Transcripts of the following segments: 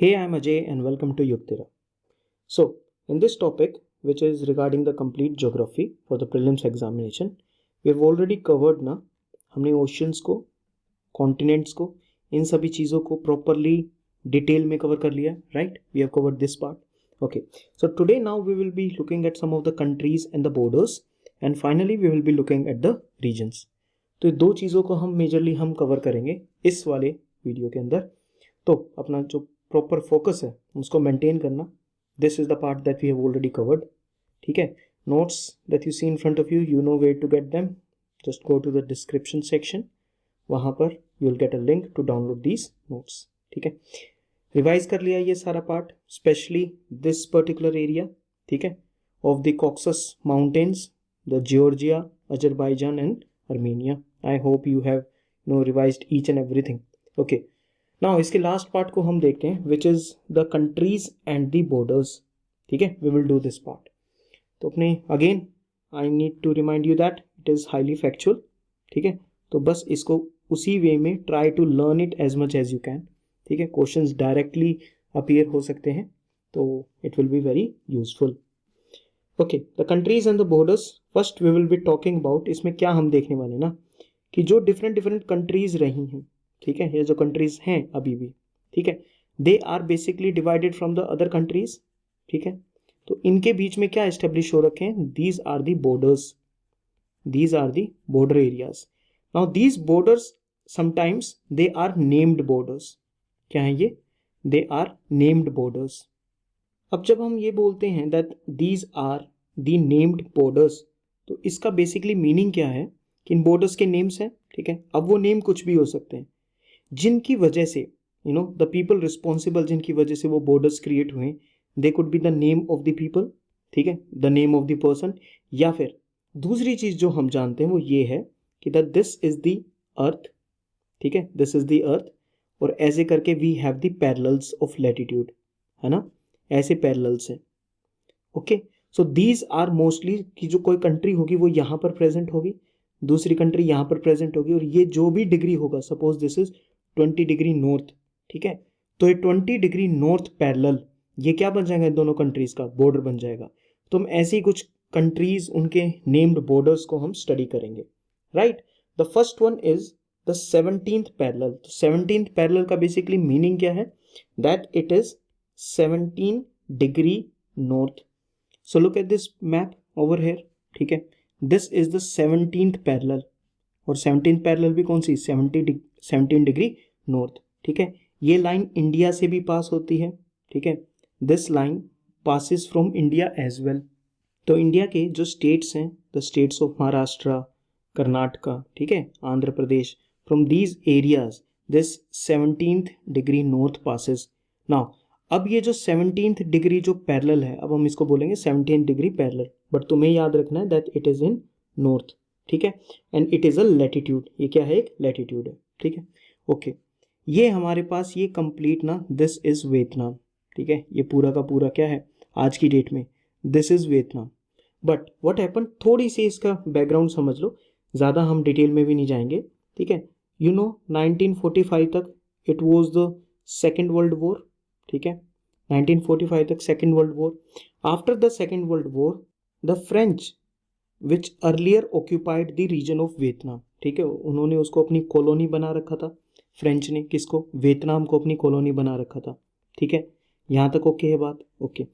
Hey, I'm Ajay and welcome to Yuktira. So, in this topic, which is regarding the complete geography for the prelims examination, we've already covered ना हमने oceans को, continents को, इन सभी चीज़ों को properly detail में cover कर लिया, right? We have covered this part. Okay. So today now we will be looking at some of the countries and the borders, and finally we will be looking at the regions. तो दो चीज़ों को हम majorly हम cover करेंगे इस वाले video के अंदर. तो अपना जो प्रॉपर फोकस है उसको मेंटेन करना. This is the part that we have already covered. ठीक है. Notes that you see in front of you, you know where to get them. Just go to the description section. वहाँ पर you will get a link to download these notes. ठीक है. Revise कर लिया ये सारा part, specially this particular area. ठीक है. Of the Caucasus mountains, the Georgia, Azerbaijan and Armenia. I hope you have revised each and everything. Okay. Now इसके last part को हम देखते हैं, which is the countries and the borders. ठीक है. We will do this part. तो अपने again I need to remind you that it is highly factual. ठीक है. तो बस इसको उसी वे में try to learn it as much as you can. ठीक है. क्वेश्चंस डायरेक्टली अपीयर हो सकते हैं, तो it will be very useful. Okay. The countries and the borders. First we will be talking about, इसमें क्या हम देखने वाले ना कि जो डिफरेंट कंट्रीज रही हैं, ठीक है, ये जो कंट्रीज हैं अभी भी, ठीक है, they are basically divided from the other countries. ठीक है. तो इनके बीच में क्या एस्टेब्लिश हो रखे हैं? These are the borders. These are the border areas. Now these borders sometimes they are named borders. क्या है ये? They are named borders. अब जब हम ये बोलते हैं that these are the named borders, तो इसका बेसिकली मीनिंग क्या है कि इन बॉर्डर्स के नेम्स हैं. ठीक है. अब वो नेम कुछ भी हो सकते हैं जिनकी वजह से द पीपल रिस्पॉन्सिबल, जिनकी वजह से वो बॉर्डर्स क्रिएट हुए, they could be the name of the people. ठीक है. The name of the person. या फिर दूसरी चीज जो हम जानते हैं वो ये है कि that this is the earth. ठीक है. This is the earth. और ऐसे करके we have the parallels of latitude, है ना. ऐसे पैरेलल्स हैं. Okay. So these are mostly कि जो कोई कंट्री होगी वो यहाँ पर प्रेजेंट होगी, दूसरी कंट्री यहाँ पर प्रेजेंट होगी, और ये जो भी डिग्री होगा, suppose this is 20 degree north. ठीक है. तो ये 20 डिग्री नॉर्थ पैरेलल, ये क्या बन जाएगा? इन दोनों कंट्रीज का बॉर्डर बन जाएगा. तो हम ऐसी कुछ कंट्रीज, उनके नेम्ड बॉर्डर्स को हम स्टडी करेंगे. Right. The first one is the 17th parallel. तो 17th पैरेलल का बेसिकली मीनिंग क्या है? That it is 17 degree north. So look at this map over here. ठीक है. This is the 17th parallel. और 17th पैरेलल भी कौन सी? 17 degree north. ठीक है. ये लाइन इंडिया से भी पास होती है. ठीक है. This line passes from India as well. तो इंडिया के जो स्टेट्स हैं, the states of Maharashtra, Karnataka, ठीक है, Andhra Pradesh, from these areas this 17th degree north passes. Now अब ये जो 17th डिग्री जो पैरेलल है, अब हम इसको बोलेंगे 17 डिग्री पैरेलल, बट तुम्हें याद रखना है that it is in north. ठीक है. And it is a latitude. ये क्या है? एक लैटिट्यूड है. ठीक है. ओके. ये हमारे पास ये कंप्लीट ना, दिस इज वियतनाम. ठीक है. ये पूरा का पूरा क्या है आज की डेट में? This is Vietnam. But what happen, थोड़ी सी इसका बैकग्राउंड समझ लो, ज़्यादा हम डिटेल में भी नहीं जाएंगे. ठीक है. 1945 तक it was the second world war. ठीक है. 1945 तक second world war. After the second world war the French which earlier occupied the region of Vietnam. ठीक है. उन्होंने उसको अपनी कॉलोनी बना रखा था. फ्रेंच ने किसको? वियतनाम को अपनी कॉलोनी बना रखा था. ठीक है. यहाँ तक ओके है बात? ओके.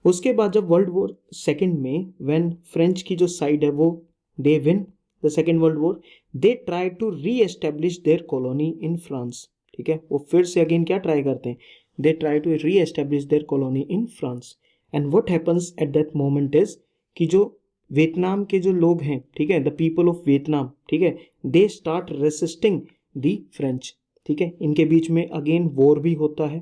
उसके बाद जब वर्ल्ड वॉर सेकेंड में व्हेन फ्रेंच की जो साइड है वो they win the second world war, they try to re-establish their colony in France. ठीक है. वो फिर से अगेन क्या ट्राई करते हैं? They try to re-establish their colony in France. And what happens at that moment is कि जो वियतनाम के जो लोग हैं, ठीक है, द पीपल ऑफ वियतनाम, ठीक है, they start resisting the French. ठीक है. इनके बीच में अगेन वॉर भी होता है.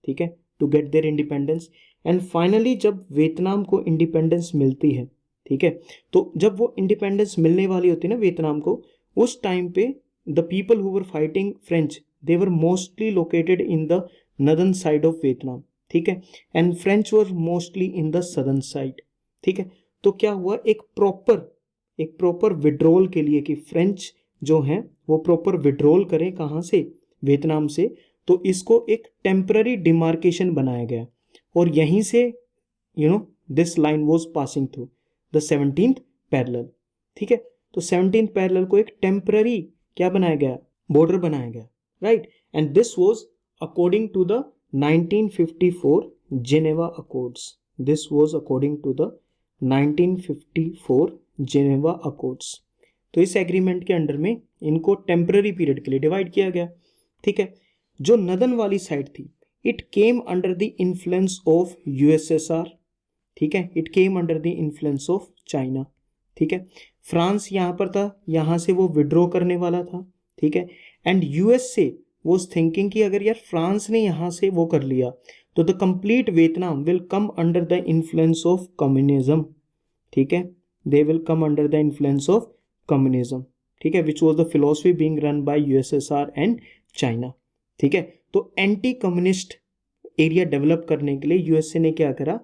ठीक है. To get their independence. And finally जब वियतनाम को इंडिपेंडेंस मिलती है, ठीक है, तो जब वो इंडिपेंडेंस मिलने वाली होती है ना वियतनाम को, उस टाइम पे the people who were fighting French, they were mostly located in the northern side of Vietnam. ठीक है. And French were mostly in the southern side. ठीक है. तो क्या हुआ, एक प्रॉपर विड्रॉल के लिए कि फ्रेंच जो हैं वो प्रॉपर विड्रॉल करें कहाँ से? वियतनाम से. तो इसको एक टेम्पररी डिमार्केशन बनाया गया और यहीं से this line was passing through the 17th parallel. ठीक है, तो 17th पैरेलल को एक टेम्पररी क्या बनाया गया, बॉर्डर बनाया गया, right. And this was according to the 1954 Geneva accords. This was according to the 1954 Geneva accords. तो इस एग्रीमेंट के अंडर में इनको टेम्पररी पीरियड के लिए डिवाइड किया गया। ठीक है, जो नदन वाली साइड थी, it came under the influence of USSR. ठीक है, it came under the influence of China. ठीक है, फ्रांस यहाँ पर था, यहाँ से वो विड्रॉ करने वाला था। ठीक है, एंड यूएसए वाज थिंकिंग कि अगर यार फ्रांस ने यहाँ से वो कर लिया तो the complete Vietnam will come under the influence of communism. ठीक है, they will come under the influence of communism. ठीक है, which was the philosophy being run by USSR and China. ठीक है, तो एंटी कम्युनिस्ट एरिया डेवलप करने के लिए यूएसए ने क्या करा,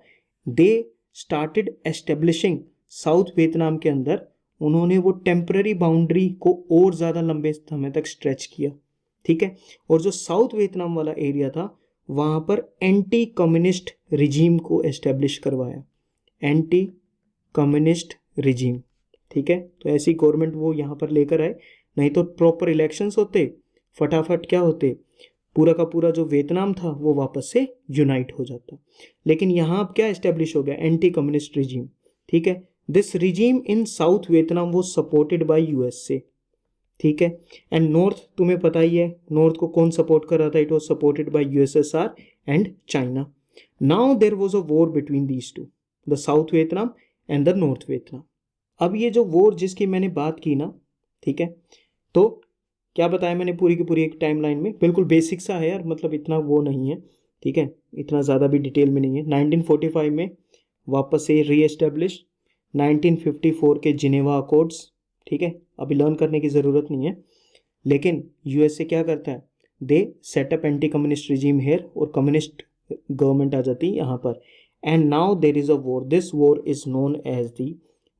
they started establishing south Vietnam के अंदर उन्होंने वो टेम्पररी बाउंड्री को और ज़्यादा लंबे समय तक स्ट्रेच किया। ठीक है, और जो साउथ वियतनाम वाला एरिया था वहाँ पर एंटी कम्युनिस्ट रिजीम को एस्टेब्लिश करवाया, एंटी कम्युनिस्ट रिजीम। ठीक है, तो ऐसी गवर्नमेंट वो यहाँ पर लेकर आए, नहीं तो प्रॉपर इलेक्शंस होते, फटाफट क्या होते, पूरा का पूरा जो वियतनाम था वो वापस से यूनाइट हो जाता। लेकिन यहाँ अब क्या एस्टेब्लिश हो गया, एंटी कम्युनिस्ट रिजीम। ठीक है, this regime in south Vietnam वो सपोर्टेड बाय यूएसए। ठीक है, एंड नॉर्थ तुम्हें पता ही है, नॉर्थ को कौन सपोर्ट कर रहा था, it was supported by USSR and China. Now there was a war between these two, the south Vietnam and the north Vietnam. अब ये जो वॉर जिसकी मैंने बात की ना, ठीक है, तो क्या बताया मैंने पूरी की पूरी एक टाइमलाइन में, बिल्कुल बेसिक सा है यार, मतलब इतना वो नहीं है। ठीक है, इतना ज़्यादा भी डिटेल में नहीं है। 1945 में वापस से री एस्टेब्लिश, 1954 के जिनेवा अकॉर्ड्स। ठीक है, अभी लर्न करने की ज़रूरत नहीं है, लेकिन यूएसए क्या करता है, they set up anti communist regime here और कम्युनिस्ट गवर्नमेंट आ जाती है यहाँ पर। And now there is a war, this war is known as the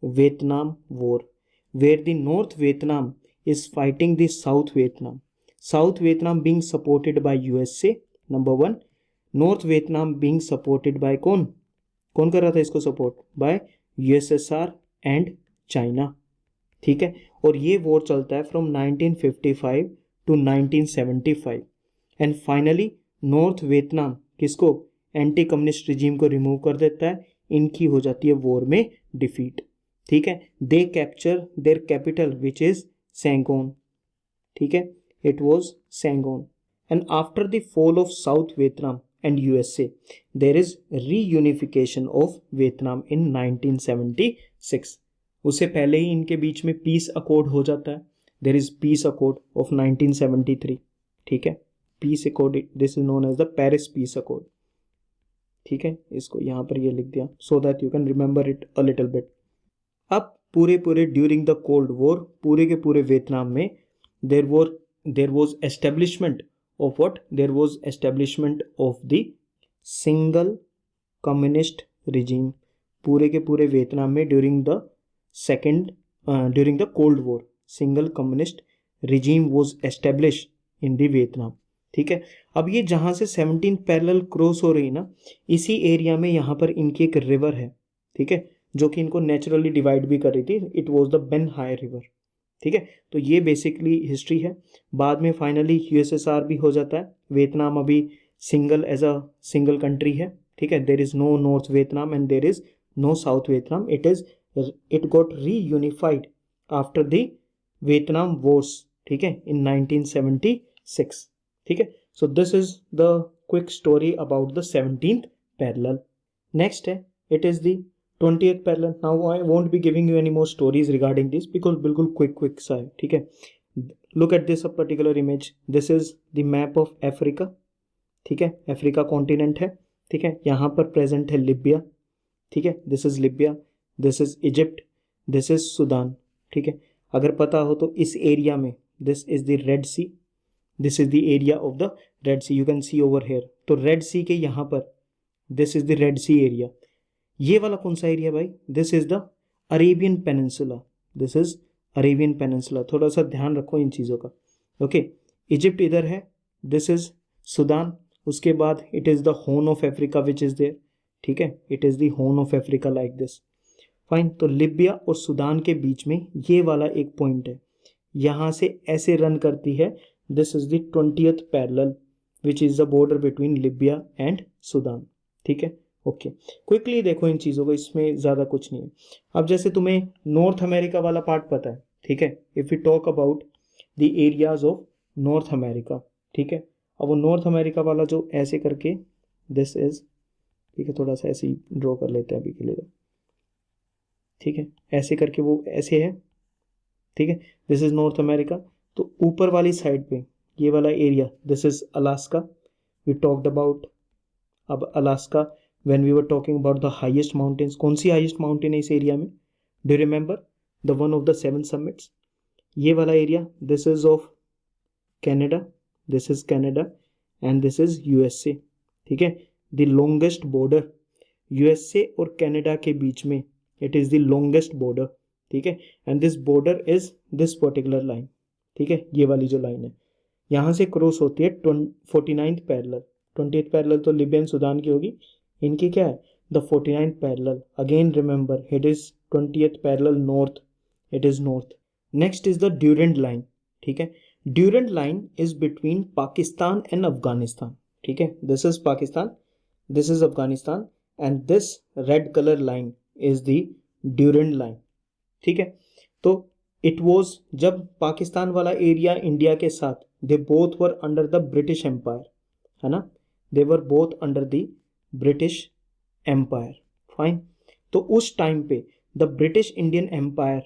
Vietnam war, where the north Vietnam is fighting the South Vietnam. South Vietnam being supported by USA, number one. North Vietnam being supported by कौन कौन कर रहा था इसको support, by USSR and China. ठीक है, और ये वॉर चलता है from 1955 to 1975 and finally North Vietnam किसको, एंटी कम्युनिस्ट रिजीम को रिमूव कर देता है, इनकी हो जाती है वॉर में डिफीट। ठीक है, they capture their capital which is Saigon. ठीक है, it was Saigon. And after the fall of South Vietnam and USA, there is reunification of Vietnam in 1976. उससे पहले ही इनके बीच में पीस अकॉर्ड हो जाता है, there is peace accord of 1973. ठीक है, peace accord, this is known as the Paris peace accord. ठीक है, इसको यहाँ पर ये लिख दिया so that you can remember it a little bit. अब पूरे ड्यूरिंग द कोल्ड वॉर पूरे के पूरे वियतनाम में there was establishment of what, there was establishment of the single communist regime. पूरे के पूरे वियतनाम में during the cold war single communist regime was establish in the Vietnam. ठीक है, अब ये जहाँ से 17th पैरेलल क्रॉस हो रही ना, इसी एरिया में यहाँ पर इनकी एक रिवर है। ठीक है, जो कि इनको नेचुरली डिवाइड भी कर रही थी, it was the Ben Hai river. ठीक है, तो ये बेसिकली हिस्ट्री है। बाद में फाइनली यूएसएसआर भी हो जाता है, वियतनाम अभी single as a single country है। ठीक है, there is no north Vietnam and there is no south Vietnam, it got reunified after the Vietnam wars. ठीक है, इन 1976। ठीक है, so this is the quick story about the 17th parallel. Next है, it is the 20th parallel. Now I won't be giving you any more stories regarding this because बिल्कुल quick सा है। ठीक है, look at this particular image, this is the map of Africa. ठीक है, Africa continent है। ठीक है, यहाँ पर प्रेजेंट है लिबिया। ठीक है, this is Libya, this is Egypt, this is Sudan. ठीक है, अगर पता हो तो इस एरिया में this is the red C, this is the area of the red Sea, you can see over here. तो रेड सी के यहाँ पर this is the red Sea area. ये वाला कौन सा एरिया भाई, this is the Arabian Peninsula, this is Arabian Peninsula. थोड़ा सा ध्यान रखो इन चीज़ों का। ओके, इजिप्ट इधर है, दिस इज सूडान, उसके बाद it is the Horn of Africa which is there, ठीक है, it is the Horn of Africa like this. Fine, तो लिबिया और सूडान के बीच में ये वाला एक पॉइंट है, यहाँ से ऐसे रन करती है, this is the 20th parallel which is the border between Libya and Sudan, ठीक है। ओके, क्विकली देखो इन चीज़ों को, इसमें ज़्यादा कुछ नहीं है। अब जैसे तुम्हें नॉर्थ अमेरिका वाला पार्ट पता है, ठीक है, if you talk about the areas of north America, ठीक है, अब वो नॉर्थ अमेरिका वाला जो ऐसे करके दिस इज, ठीक है, थोड़ा सा ऐसे ही ड्रॉ कर लेते हैं अभी के लिए, ठीक है, ऐसे करके वो ऐसे है, ठीक है, दिस इज नॉर्थ अमेरिका। तो ऊपर वाली साइड पे ये वाला area, this is Alaska, we talked about. अब Alaska, when we were talking about the highest mountains, कौन सी हाईएस्ट माउंटेन है इस एरिया में, do you remember the one of the 7 summits, ये वाला area, this is of Canada, this is Canada and this is USA, ठीक है, the longest border USA और कनाडा के बीच में, it is the longest border, ठीक है, and this border is this particular line, ठीक है, ये वाली जो लाइन है यहाँ से क्रॉस होती है 49th पैरेलल, 20th पैरेलल तो लिबियन सूडान की होगी, इनकी क्या है the 49th parallel, again remember it is 20th parallel north, it is north. Next is the Durand line, ठीक है, Durand line is between Pakistan and Afghanistan, ठीक है, this is Pakistan, this is Afghanistan and this red colour line is the Durand line, ठीक है। तो it was, जब पाकिस्तान वाला area India के साथ, they both were under the British empire, है ना, they were both under the British empire, fine. तो उस टाइम पे द ब्रिटिश इंडियन एम्पायर,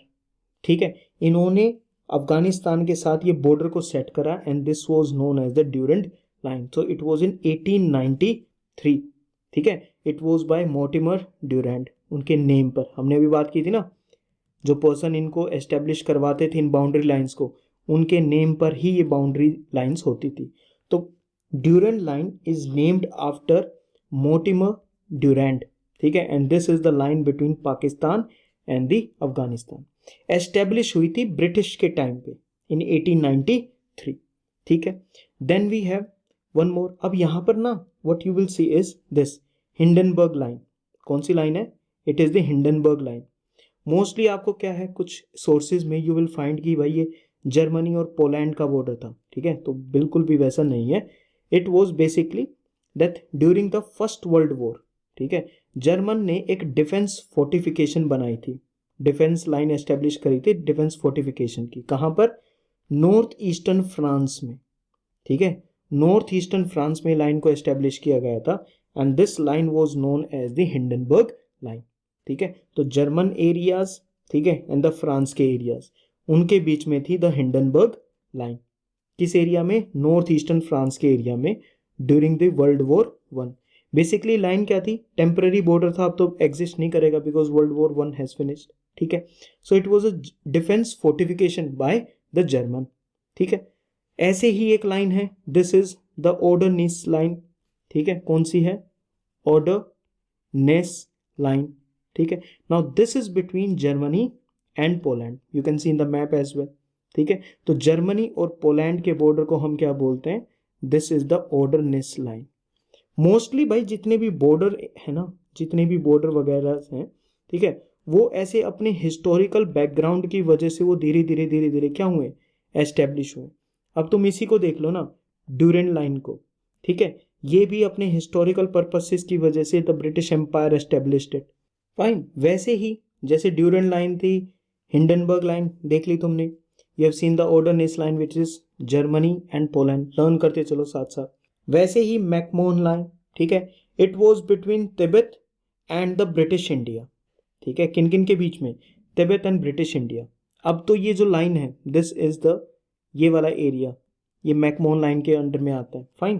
ठीक है, इन्होंने अफगानिस्तान के साथ ये बॉर्डर को सेट करा and this was known as the Durand line. So it was in 1893, ठीक है, it was by Mortimer Durand, उनके नेम पर, हमने अभी बात की थी ना, जो पर्सन इनको एस्टेब्लिश करवाते थे इन बाउंड्री लाइंस को, उनके नेम पर ही ये बाउंड्री लाइंस होती थी। तो Durand line is named after Mortimer Durand, ठीक है, and this is the line between Pakistan and the Afghanistan, establish हुई थी ब्रिटिश के टाइम पे इन 1893, ठीक है। Then we have one more, अब यहाँ पर ना what you will see is this Hindenburg line, कौन सी लाइन है, it is the Hindenburg line. Mostly आपको क्या है, कुछ सोर्सेज में यू विल फाइंड कि भाई ये जर्मनी और पोलैंड का बॉर्डर था, ठीक है, तो बिल्कुल भी वैसा नहीं है। It was basically that during the first world war, ठीक है, जर्मन ने एक डिफेंस फोर्टिफिकेशन बनाई थी, डिफेंस लाइन एस्टेब्लिश करी थी डिफेंस फोर्टिफिकेशन की, कहाँ पर, नॉर्थ ईस्टर्न फ्रांस में, ठीक है, नॉर्थ ईस्टर्न फ्रांस में लाइन को एस्टेब्लिश किया गया था and this line was known as the Hindenburg line, ठीक है। तो जर्मन एरियाज, ठीक है, एंड द फ्रांस के एरियाज, उनके बीच में थी द हिंडनबर्ग लाइन, किस एरिया में, नॉर्थ ईस्टर्न फ्रांस के एरिया में during the world war 1। Basically line क्या थी, टेम्पररी बॉर्डर था, अब तो एग्जिस्ट नहीं करेगा because world war 1 has finished, ठीक है। So it was a defence fortification by the German, ठीक है। ऐसे ही एक लाइन है, this is the Oder Neisse line, ठीक है, कौन सी है, ऑर्डरनेस लाइन, ठीक है। Now this is between Germany and Poland, you can see in the map as well, ठीक है। तो जर्मनी और पोलैंड के बॉर्डर को हम क्या बोलते हैं, this is the Oder Neisse line. Mostly भाई जितने भी बॉर्डर है ना, जितने भी बॉर्डर वगैरह हैं, ठीक है, वो ऐसे अपने हिस्टोरिकल बैकग्राउंड की वजह से वो धीरे धीरे क्या हुए, एस्टेब्लिश हुए। अब तुम इसी को देख लो ना, ड्यूरेंट लाइन को, ठीक है, ये भी अपने हिस्टोरिकल पर्पसेस की वजह से the British empire established it, fine. वैसे ही जैसे ड्यूरेंट लाइन थी, हिंडनबर्ग लाइन देख ली तुमने, you have seen the Oder Neisse line which is Germany and Poland, learn करते चलो साथ साथ। वैसे ही मैकमोहन लाइन, ठीक है, it was between Tibet and the British India, ठीक है, किन किन के बीच में, तिब्बत एंड ब्रिटिश इंडिया। अब तो ये जो लाइन है, दिस इज द, ये वाला एरिया, ये मैकमोहन लाइन के अंडर में आता है, फाइन।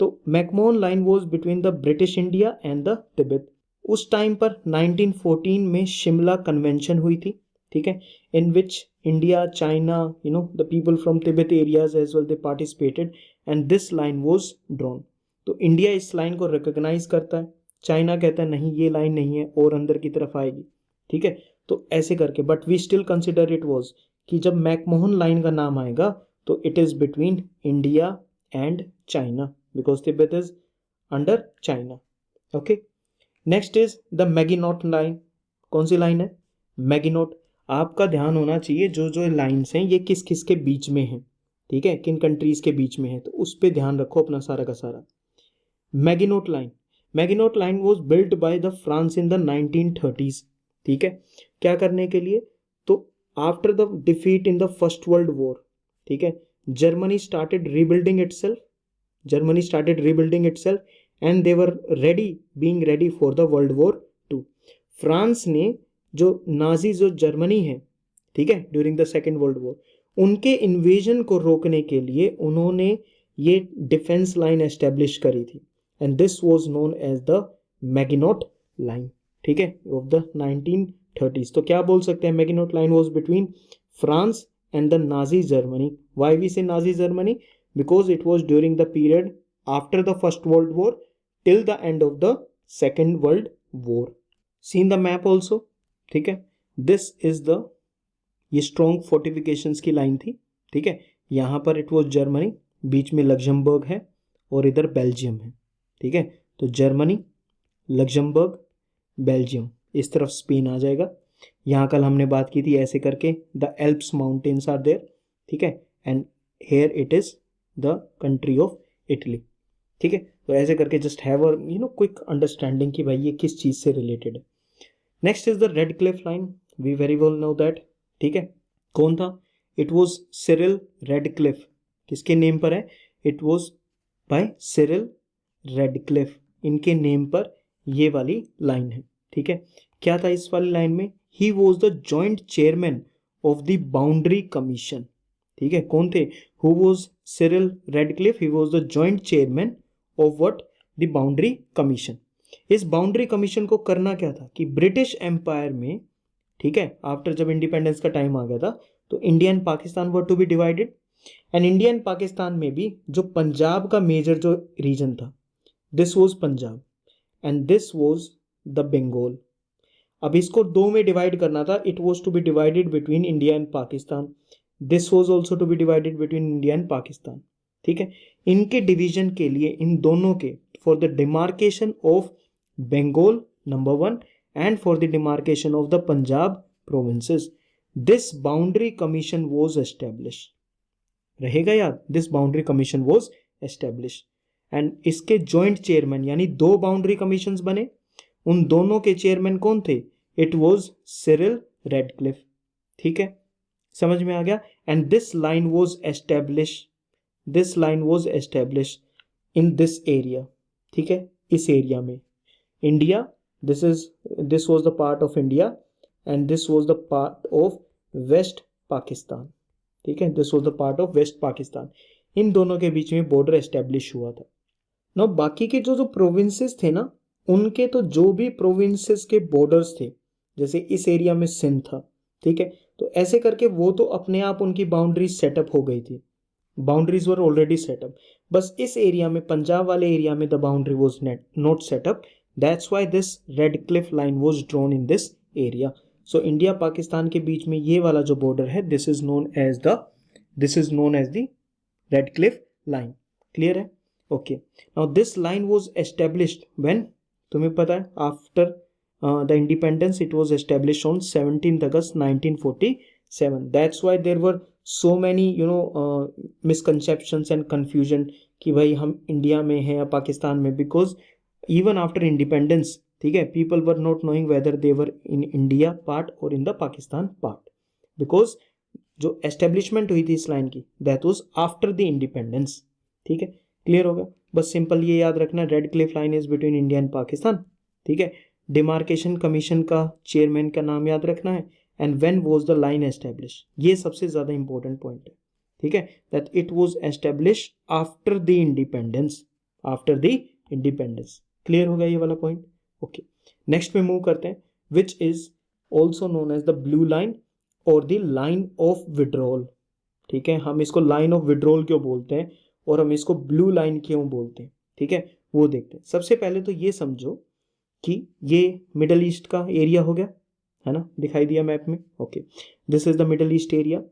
तो McMahon line was between the British India and the Tibet. उस टाइम पर 1914 में शिमला कन्वेंशन हुई थी, ठीक है, in which India, China, you know the people from Tibet areas as well they participated and this line was drawn. तो India इस लाइन को रिकॉग्नाइज करता है, चाइना कहता है नहीं ये लाइन नहीं है और अंदर की तरफ आएगी, ठीक है। तो ऐसे करके, but we still consider it was कि जब मैकमोहन लाइन का नाम आएगा तो it is between India and China, because Tibet is under China. Okay. Next is the Maginot line. कौन सी लाइन है? मैगिनोट. आपका ध्यान होना चाहिए जो जो लाइन्स हैं ये किस किस के बीच में हैं, ठीक है, किन कंट्रीज के बीच में है, तो उस पर ध्यान रखो अपना सारा का सारा. Maginot line. Maginot line was built by the France in the 1930s. ठीक है, क्या करने के लिए? तो after the defeat in the first world war, ठीक है, Germany started rebuilding itself and they were being ready for the world war 2. France ने जो नाजी जो जर्मनी है, ठीक है, during the second world war, उनके इन्वेजन को रोकने के लिए उन्होंने ये डिफेंस लाइन एस्टेब्लिश करी थी and this was known as the Maginot line. ठीक है, ऑफ द 1930s. तो क्या बोल सकते हैं? Maginot line was between France and the Nazi Germany. Why we say Nazi Germany? Because it was during the period after the first world war till the end of the second world war. Seen the map also. ठीक है, this is the, ये strong fortifications की line थी. ठीक है, यहाँ पर it was Germany, बीच में लग्जमबर्ग है और इधर बेल्जियम है. ठीक है, तो जर्मनी, लग्जमबर्ग, बेल्जियम, इस तरफ स्पेन आ जाएगा. यहाँ कल हमने बात की थी ऐसे करके, the Alps mountains are there. ठीक है, and here it is the country of Italy. ठीक है, तो ऐसे करके just have a quick understanding कि भाई ये किस चीज़ से रिलेटेड है. Next is the Radcliffe line. We very well know that. ठीक है, कौन था? It was Cyril Radcliffe. किसके नेम पर है? It was by Cyril Radcliffe. इनके नेम पर ये वाली लाइन है. ठीक है, क्या था इस वाली लाइन में? He was the joint chairman of the boundary commission. ठीक है, कौन थे? Who was Cyril Radcliffe? He was the joint chairman of what? The boundary commission. इस बाउंड्री कमीशन को करना क्या था कि ब्रिटिश एम्पायर में, ठीक है, आफ्टर जब इंडिपेंडेंस का टाइम आ गया था तो India and Pakistan were to be divided and India and Pakistan में भी जो पंजाब का मेजर जो रीजन था, this was Punjab and this was the Bengal. अब इसको दो में डिवाइड करना था. It was to be divided between India and Pakistan. This was also to be divided between India and Pakistan. ठीक है, इनके डिवीजन के लिए, इन दोनों के, for the demarcation of Bengal number 1 and for the demarcation of the Punjab provinces, this boundary commission was established. रहेगा याद? This boundary commission was established and इसके joint chairman यानी दो boundary commissions बने. उन दोनों के chairman कौन थे? It was Cyril Radcliffe. ठीक है, समझ में आ गया? And this line was established in this area. ठीक है, इस एरिया में India, this was the part of India and this was the part of West Pakistan. ठीक है, this was the part of West Pakistan. इन दोनों के बीच में बॉर्डर एस्टेब्लिश हुआ था. ना बाकी के जो प्रोविंसेस थे ना, उनके तो जो भी प्रोविंसेस के बॉर्डर्स थे, जैसे इस एरिया में सिंध था, ठीक है, तो ऐसे करके वो तो अपने आप उनकी बाउंड्रीज सेटअप हो गई थी. Boundaries were already setup. बस इस एरिया में, पंजाब वाले एरिया में, the boundary was not set up. That's why this Redcliffe line was drawn in this area. So India Pakistan के बीच में ये वाला जो बॉर्डर है, this is known as the Redcliffe line. Clear है? Okay. Now this line was established when, तुम्हें पता है, after the independence it was established on 17th August 1947. That's why there were so many misconceptions and confusion कि भाई हम India में हैं या पाकिस्तान में, because even after independence, ठीक है, people were not knowing whether they were in India part or in the Pakistan part, because जो establishment हुई थी इस लाइन की, that was after the independence. ठीक है, क्लियर होगा? बस सिंपल ये याद रखना, red Cliff line is between India and Pakistan. ठीक है, डिमार्केशन कमीशन का चेयरमैन का नाम याद रखना है and when was the line establish, ये सबसे ज़्यादा इंपॉर्टेंट पॉइंट है. ठीक है, that it was establish after the independence. Clear होगा ये वाला पॉइंट? ओके, नेक्स्ट पे मूव करते हैं, which is also known as the blue line और द लाइन ऑफ विड्रॉल. ठीक है, हम इसको लाइन ऑफ विड्रॉल क्यों बोलते हैं और हम इसको ब्लू लाइन क्यों बोलते हैं, ठीक है, वो देखते हैं. सबसे पहले तो ये समझो कि ये मिडल ईस्ट का एरिया हो गया, है ना, दिखाई दिया मैप में. Okay, this is the middle east area.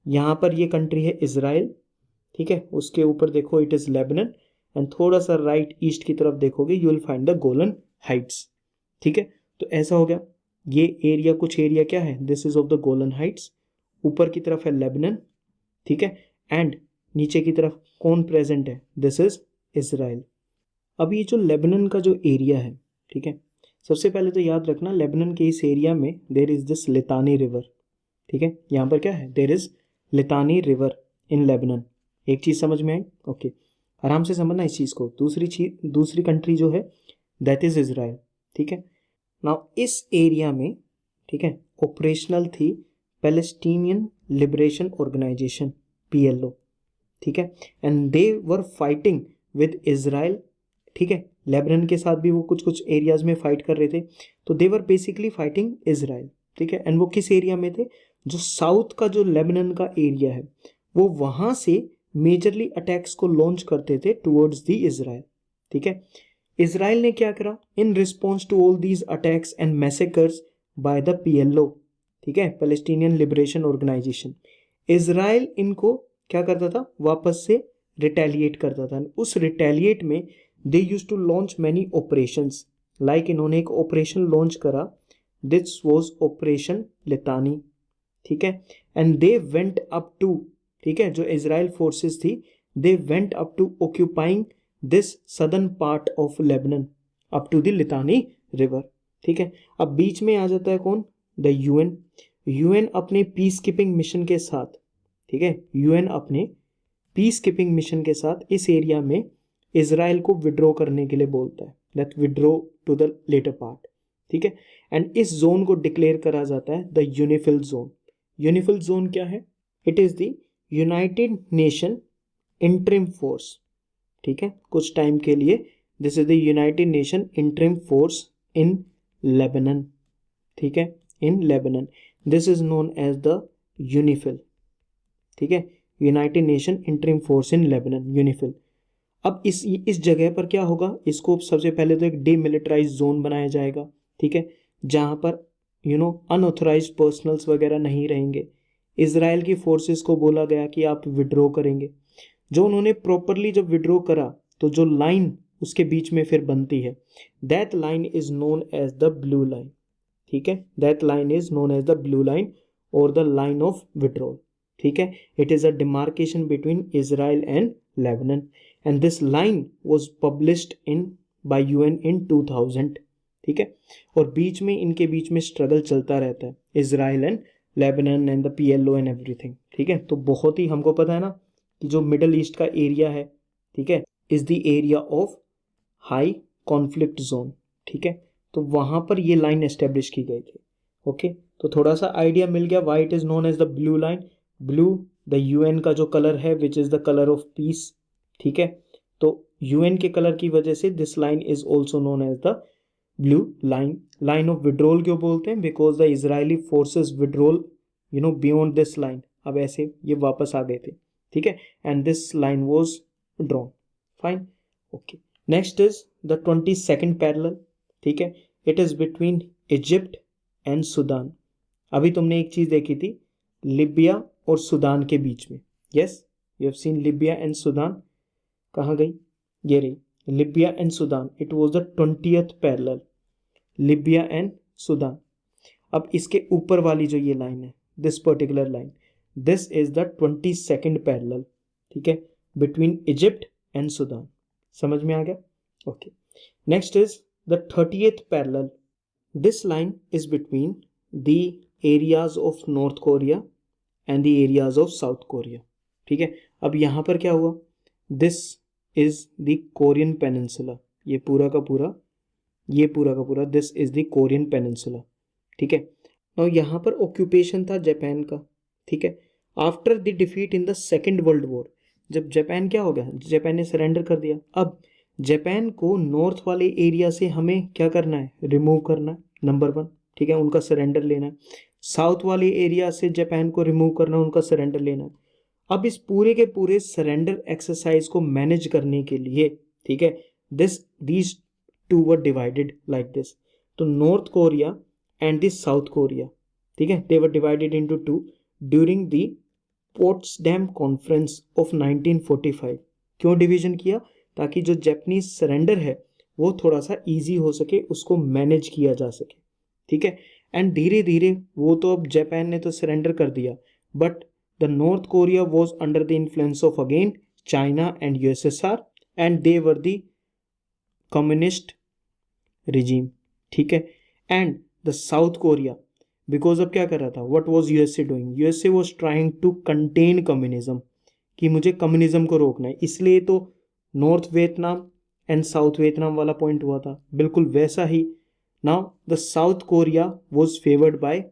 यहाँ पर ये कंट्री है इजराइल. ठीक है, उसके ऊपर देखो इट इज़ लेबनन एंड थोड़ा सा राइट ईस्ट की तरफ देखोगे you will find the Golan Heights. ठीक है, तो ऐसा हो गया। ये एरिया, कुछ एरिया क्या है, this is of the Golan Heights. ऊपर की तरफ है लेबनन, ठीक है, एंड नीचे की तरफ कौन प्रेजेंट है, दिस इज इजराइल। अब ये जो लेबनन का जो एरिया है, ठीक है, सबसे पहले तो याद रखना लेबनन के इस एरिया में there is this Litani river. ठीक है, यहाँ पर क्या है, there is Litani river in Lebanon. एक चीज समझ में आई? ओके, आराम से समझना इस चीज को। दूसरी कंट्री जो है दैट इज इजराइल। ठीक है, नाउ इस एरिया में, ठीक है, ऑपरेशनल थी पैलेस्टीनियन लिबरेशन ऑर्गेनाइजेशन, PLO। ठीक है, and they were fighting with Israel. ठीक है, लेबनन के साथ भी वो कुछ कुछ एरियाज में फाइट कर रहे थे, तो दे वर बेसिकली फाइटिंग इजराइल। ठीक है, एंड वो किस एरिया में थे, जो साउथ का जो लेबनन का एरिया है वो वहां से मेजरली अटैक्स को लॉन्च करते थे टुवर्ड्स द इजराइल। ठीक है, इजराइल ने क्या करा, in response to all these attacks and massacres by the PLO, ठीक है, पैलेस्टीनियन लिबरेशन ऑर्गेनाइजेशन, इजराइल इनको क्या करता था, वापस से रिटेलिएट करता था। उस रिटेलिएट में they use to launch many operations, like इन्होंने एक ऑपरेशन लॉन्च करा, दिस वॉज ऑपरेशन लितानी। ठीक है, and they went up to, ठीक है, जो इजराइल फोर्सेस थी they went up to occupying this southern part of Lebanon up to the Litani river. ठीक है, अब बीच में आ जाता है कौन, द UN अपने पीस कीपिंग मिशन के साथ, ठीक है, UN अपने पीस कीपिंग मिशन के साथ इस एरिया में इजराइल को विड्रॉ करने के लिए बोलता है, that withdraw to the latter part. ठीक है, एंड इस जोन को डिक्लेयर करा जाता है the UNIFIL zone. UNIFIL zone क्या है, it is the United Nation interim force. ठीक है, कुछ टाइम के लिए this is the United Nation interim force in Lebanon. ठीक है, in Lebanon, this is known as the UNIFIL. ठीक है, United Nation interim force in Lebanon, UNIFIL. अब इस जगह पर क्या होगा, इसको सबसे पहले तो एक डीमिलिटराइज जोन बनाया जाएगा। ठीक है, जहां पर अनऑथराइज्ड पर्सनल्स वगैरह नहीं रहेंगे। इजराइल की फोर्सेस को बोला गया कि आप विड्रॉ करेंगे। जो उन्होंने प्रॉपरली जब विड्रॉ करा तो जो लाइन उसके बीच में फिर बनती है, that line is known as the blue line. ठीक है, that line is known as the blue line और द लाइन ऑफ विड्रॉल। ठीक है, it is a demarcation between Israel and Lebanon, and this line was published in by UN in 2000। ठीक है, और बीच में इनके बीच में स्ट्रगल चलता रहता है, Israel and Lebanon and the PLO and everything. ठीक है, तो बहुत ही हमको पता है ना कि जो मिडल ईस्ट का एरिया है, ठीक है, is the area of high conflict zone. ठीक है, तो वहां पर ये लाइन एस्टेब्लिश की गई थी। ओके, तो थोड़ा सा आइडिया मिल गया why it is known as the blue line. Blue the UN का जो कलर है which is the colour of peace. ठीक है, तो UN के कलर की वजह से this line is also known as the blue line. Line of withdrawal क्यों बोलते हैं, because the Israeli forces withdrawal beyond this line. अब ऐसे ये वापस आ गए थे। ठीक है, and this line was drawn. Fine, okay, next is the 22nd parallel. ठीक है, it is between Egypt and Sudan. अभी तुमने एक चीज देखी थी, लिबिया और सुदान के बीच में। Yes, you have scene Libya and Sudan. कहाँ गई, ये रही Libya and Sudan. It was the 20th parallel, Libya and Sudan. अब इसके ऊपर वाली जो ये लाइन है, this particular line, this is the 22nd parallel. ठीक है, बिटवीन इजिप्ट एंड सुदान। समझ में आ गया? Okay, next is the 30th parallel. This line is between the areas of north Korea and the areas of south Korea. ठीक है, अब यहाँ पर क्या हुआ, this is the Korean peninsula. ये पूरा का पूरा this is the Korean peninsula. ठीक है, और यहाँ पर ऑक्यूपेशन था जापान का। ठीक है, after the defeat in the second world war, जब जापान क्या हो गया, जापान ने सरेंडर कर दिया। अब जापान को नॉर्थ वाले एरिया से हमें क्या करना है, रिमूव करना है, नंबर 1। ठीक है, उनका सरेंडर लेना है। साउथ वाले एरिया से जापान को रिमूव करना, उनका सरेंडर लेना है। अब इस पूरे के पूरे सरेंडर एक्सरसाइज को मैनेज करने के लिए, ठीक है, these two were divided like this. तो north Korea and the south Korea, ठीक है, they were divided into 2 during the Potsdam conference of 1945। क्यों डिवीजन किया, ताकि जो जापानीज सरेंडर है वो थोड़ा सा इजी हो सके, उसको मैनेज किया जा सके, ठीक है। एंड धीरे धीरे वो तो अब जापान ने तो सरेंडर कर दिया, but the north Korea was under the influence of again China and USSR and they were the communist regime, ठीक है। And the south Korea because अब क्या कर रहा था, what was USA doing, USA was trying to contain communism, कि मुझे communism को रोकना है, इसलिए तो north Vietnam and south Vietnam वाला पॉइंट हुआ था, बिल्कुल वैसा ही। Now the south Korea was favoured by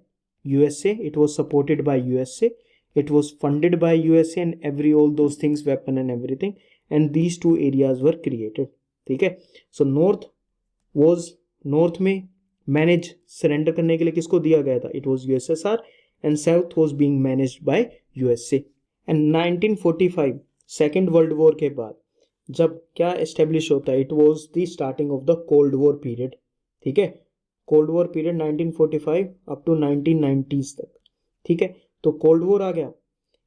USA, it was supported by USA, it was funded by USA and every all those things, weapon and everything, and these two areas were created, ठीक है। so north में manage surrender करने के लिए किसको दिया गया था, it was USSR, and south was being managed by USA. And 1945 second world war के बाद जब क्या एस्टेब्लिश होता है, it was the starting of the cold war period, ठीक है। Cold war period 1945 up to 1990s तक, ठीक है। तो कोल्ड वॉर आ गया,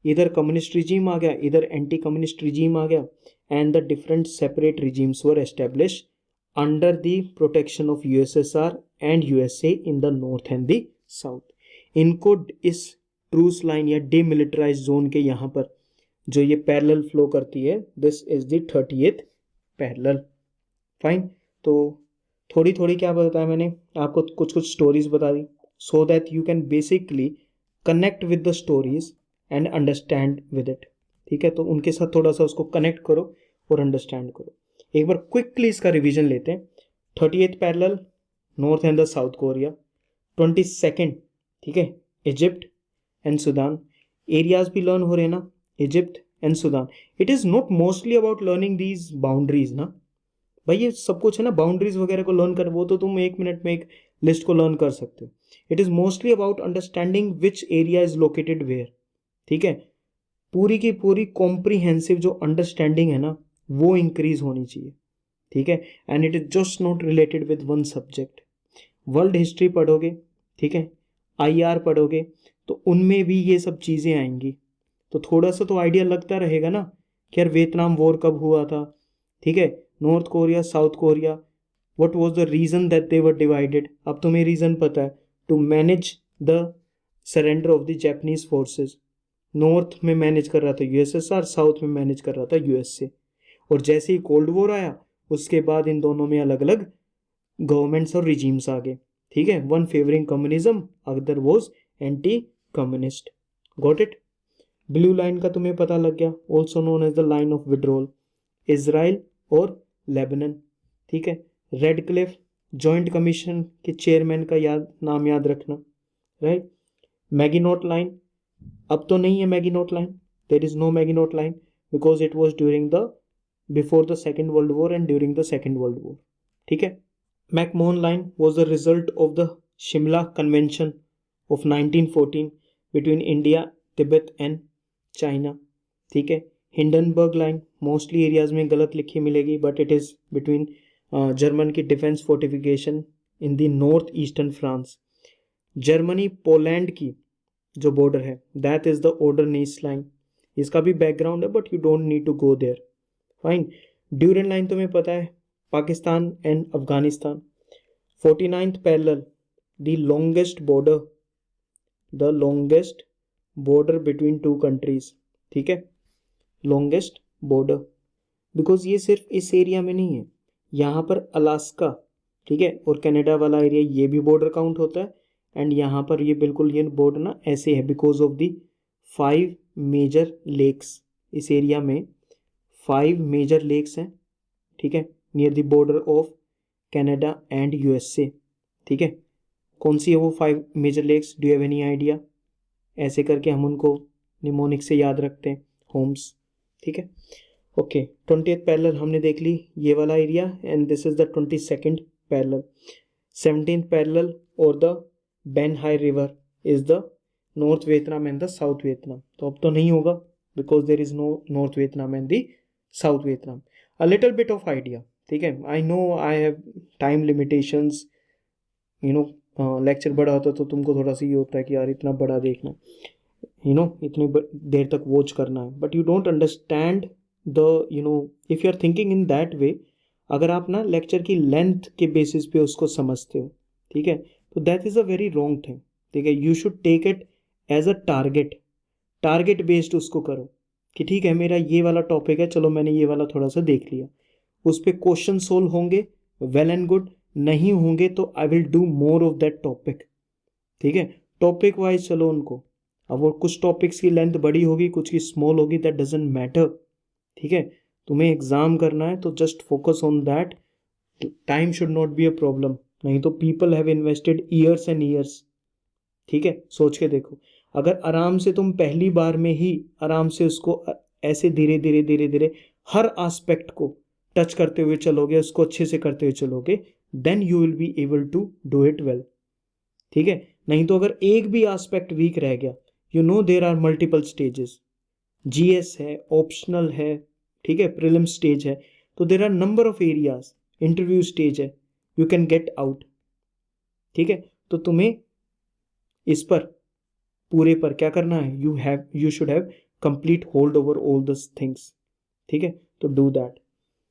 इधर कम्युनिस्ट रिजीम आ गया, इधर एंटी कम्युनिस्ट रिजीम आ गया, and the different separate regimes were establish under the protection of USSR and USA in the north and the south. इनको इस ट्रूस लाइन या डीमिलिटराइज जोन के यहाँ पर जो ये पैरेलल फ्लो करती है, this is the 30th parallel, fine. तो थोड़ी थोड़ी क्या बताया मैंने आपको, कुछ कुछ स्टोरीज बता दी, so that you can basically connect with the stories and understand with it, ठीक है। तो उनके साथ थोड़ा सा उसको कनेक्ट करो और अंडरस्टैंड करो। एक बार क्विकली इसका रिवीजन लेते हैं। 30th parallel north and the south Korea, 22nd, ठीक है, इजिप्ट एंड सूडान। एरियाज भी लर्न हो रहे हैं ना, Egypt and Sudan. It is not mostly about learning these boundaries ना भाई, ये सब कुछ है ना, बाउंड्रीज वगैरह को लर्न कर, वो तो तुम 1 मिनट में एक लिस्ट को लर्न कर सकते हो। It is mostly about understanding which area is located where, ठीक है। पूरी की पूरी कॉम्प्रीहेंसिव जो अंडरस्टैंडिंग है ना वो इंक्रीज होनी चाहिए, ठीक है। And it is just not related with one subject. World history पढ़ोगे, ठीक है, आईआर पढ़ोगे, तो उनमें भी ये सब चीज़ें आएंगी, तो थोड़ा सा तो आइडिया लगता रहेगा ना कि यार वियतनाम वॉर कब हुआ था, ठीक है, north Korea south Korea, what was the reason that they were divided. अब तुम्हें रीज़न पता है, to manage the surrender of the Japanese forces. North में मैनेज कर रहा था यूएसएसआर, साउथ में मैनेज कर रहा था यूएसए। और जैसे ही कोल्ड वॉर आया उसके बाद इन दोनों में अलग अलग गवर्नमेंट्स और रिजीम्स आ गए, ठीक है। One favouring communism, other was anti communist. Got it. Blue line का तुम्हें पता लग गया, also known as the line of withdrawal, Israel और लेबनन, ठीक है। रेड क्लिफ जॉइंट कमीशन के चेयरमैन का नाम याद रखना, राइट। मैगिनोट लाइन, अब तो नहीं है Maginot line, there is no Maginot line because it was during the before the second world war and during the second world war, ठीक है। McMahon line was the result of the Shimla convention of 1914 between India, Tibet and China, ठीक है। Hindenburg line mostly areas में गलत लिखी मिलेगी, but it is between German की defence fortification in the north eastern France. Germany Poland की जो border है, that is the Oder Neisse line. इसका भी बैकग्राउंड है but you don't need to go there, fine. Durand line तुम्हें पता है, Pakistan and Afghanistan. 49th parallel, the longest border between two countries, ठीक है, लॉन्गेस्ट बॉर्डर, बिकॉज ये सिर्फ इस एरिया में नहीं है, यहाँ पर अलास्का, ठीक है, और कनाडा वाला एरिया ये भी बॉर्डर काउंट होता है। एंड यहाँ पर ये बिल्कुल ये बॉर्डर ना ऐसे है because of the 5 major lakes. इस एरिया में 5 मेजर लेक्स हैं, ठीक है, near the border of Canada and USA, ठीक है। कौन सी है वो 5 major lakes, do you have any idea? ऐसे करके हम उनको निमोनिक से याद रखते हैं, होम्स, ठीक है। ओके, 20th पैरेलल हमने देख ली, ये वाला area, and this is the 22nd parallel. 17th parallel और the Ben Hai river is the north Vietnam and the south Vietnam. तो अब तो नहीं होगा because there is no north Vietnam and the south Vietnam. A little bit of idea, ठीक है। I know I have time limitations, you know lecture बड़ा होता तो तुमको थोड़ा सा ये होता है कि यार इतना बड़ा देखना, यू नो इतनी देर तक वॉच करना है, but you don't understand if you are thinking in that way, अगर आप ना लेक्चर की लेंथ के बेसिस पे उसको समझते हो, ठीक है, तो that is a very wrong thing, ठीक है। You should take it as a target based उसको करो कि ठीक है मेरा ये वाला टॉपिक है, चलो मैंने ये वाला थोड़ा सा देख लिया, उस पर क्वेश्चन सोल्व होंगे, वेल एंड गुड, नहीं होंगे तो I will do more of that topic, ठीक है। टॉपिक वाइज चलो उनको, अब वो कुछ टॉपिक्स की लेंथ बड़ी होगी, कुछ की स्मॉल होगी, दैट डजेंट मैटर, ठीक है। तुम्हें एग्जाम करना है तो just focus on that, time should not be a problem, नहीं तो people have invested years and years, ठीक है। सोच के देखो, अगर आराम से तुम पहली बार में ही आराम से उसको ऐसे धीरे धीरे धीरे धीरे हर एस्पेक्ट को टच करते हुए चलोगे, उसको अच्छे से करते हुए चलोगे, then you will be able to do it well, ठीक है। नहीं तो अगर एक भी एस्पेक्ट वीक रह गया, you know there are multiple stages, GS है, ऑप्शनल है, ठीक है, प्रीलिम स्टेज है, तो there are number of areas, interview stage है, यू कैन गेट आउट, ठीक है। तो तुम्हें इस पर पूरे पर क्या करना है, you should have complete hold over all this things, ठीक है। तो डू दैट।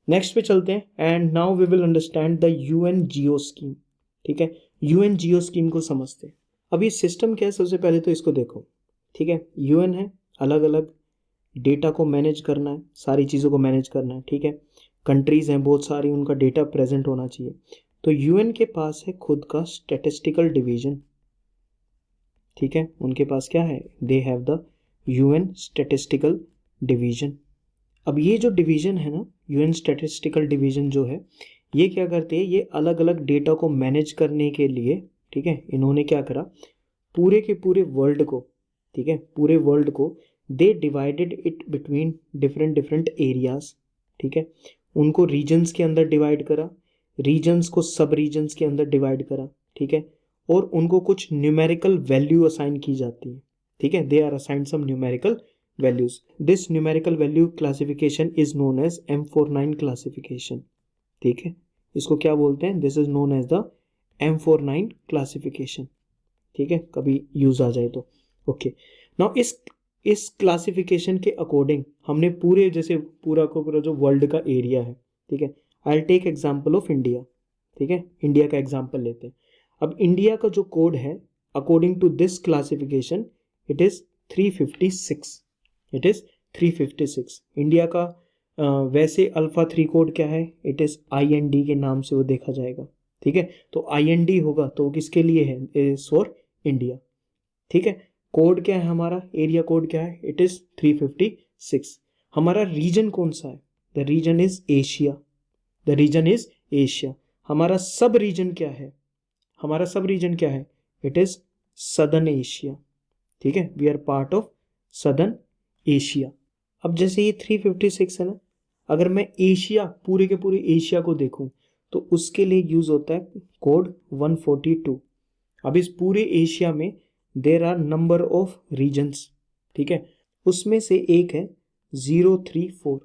नेक्स्ट पे चलते हैं, and now we will understand the UN geo scheme, ठीक है। यूएन जियो स्कीम को समझते हैं। अब ये सिस्टम क्या है, सबसे पहले तो इसको देखो, ठीक है। यूएन है, अलग अलग डेटा को मैनेज करना है, सारी चीज़ों को मैनेज करना है, ठीक है। कंट्रीज़ हैं बहुत सारी, उनका डेटा प्रेजेंट होना चाहिए। तो यूएन के पास है खुद का स्टैटिस्टिकल डिवीजन, ठीक है। उनके पास क्या है, they have the UN statistical division. अब ये जो डिवीजन है ना, यूएन स्टैटिस्टिकल डिवीजन जो है, ये क्या करते हैं, ये अलग अलग डेटा को मैनेज करने के लिए, ठीक है, इन्होंने क्या करा, पूरे के पूरे वर्ल्ड को, ठीक है, पूरे वर्ल्ड को they divided it between different different areas, ठीक है। उनको रीजन्स के अंदर डिवाइड करा, रीजन्स को सब रीजन्स के अंदर डिवाइड करा, ठीक है। और उनको कुछ न्यूमेरिकल वैल्यू असाइन की जाती है, ठीक है, they are assigned some numerical values. This numerical value classification is known as M49 classification, ठीक है। इसको क्या बोलते हैं, this is known as the M49 classification, ठीक है, कभी यूज आ जाए तो। ओके, नाउ इस क्लासिफिकेशन के अकॉर्डिंग हमने पूरे, जैसे पूरा को पूरा जो वर्ल्ड का एरिया है, ठीक है, I take example of India, ठीक है, इंडिया का एग्जांपल लेते हैं। अब इंडिया का जो कोड है, according to this classification, it is 356, it is 356। India का वैसे अल्फा 3 कोड क्या है, इट इज IND के नाम से वो देखा जाएगा, ठीक है। तो IND होगा तो किसके लिए है, इज फॉर इंडिया, ठीक है। कोड क्या है हमारा, एरिया कोड क्या है, इट इज 356। हमारा रीजन कौन सा है, the region is Asia, the region is Asia. हमारा सब रीजन क्या है, हमारा सब रीजन क्या है, इट इज सदर्न एशिया, ठीक है, we are part of southern Asia. अब जैसे ये 356 है ना, अगर मैं एशिया, पूरे के पूरे एशिया को देखूं, तो उसके लिए यूज होता है कोड 142। अब इस पूरे एशिया में there are number of regions, ठीक है, उसमें से एक है 034,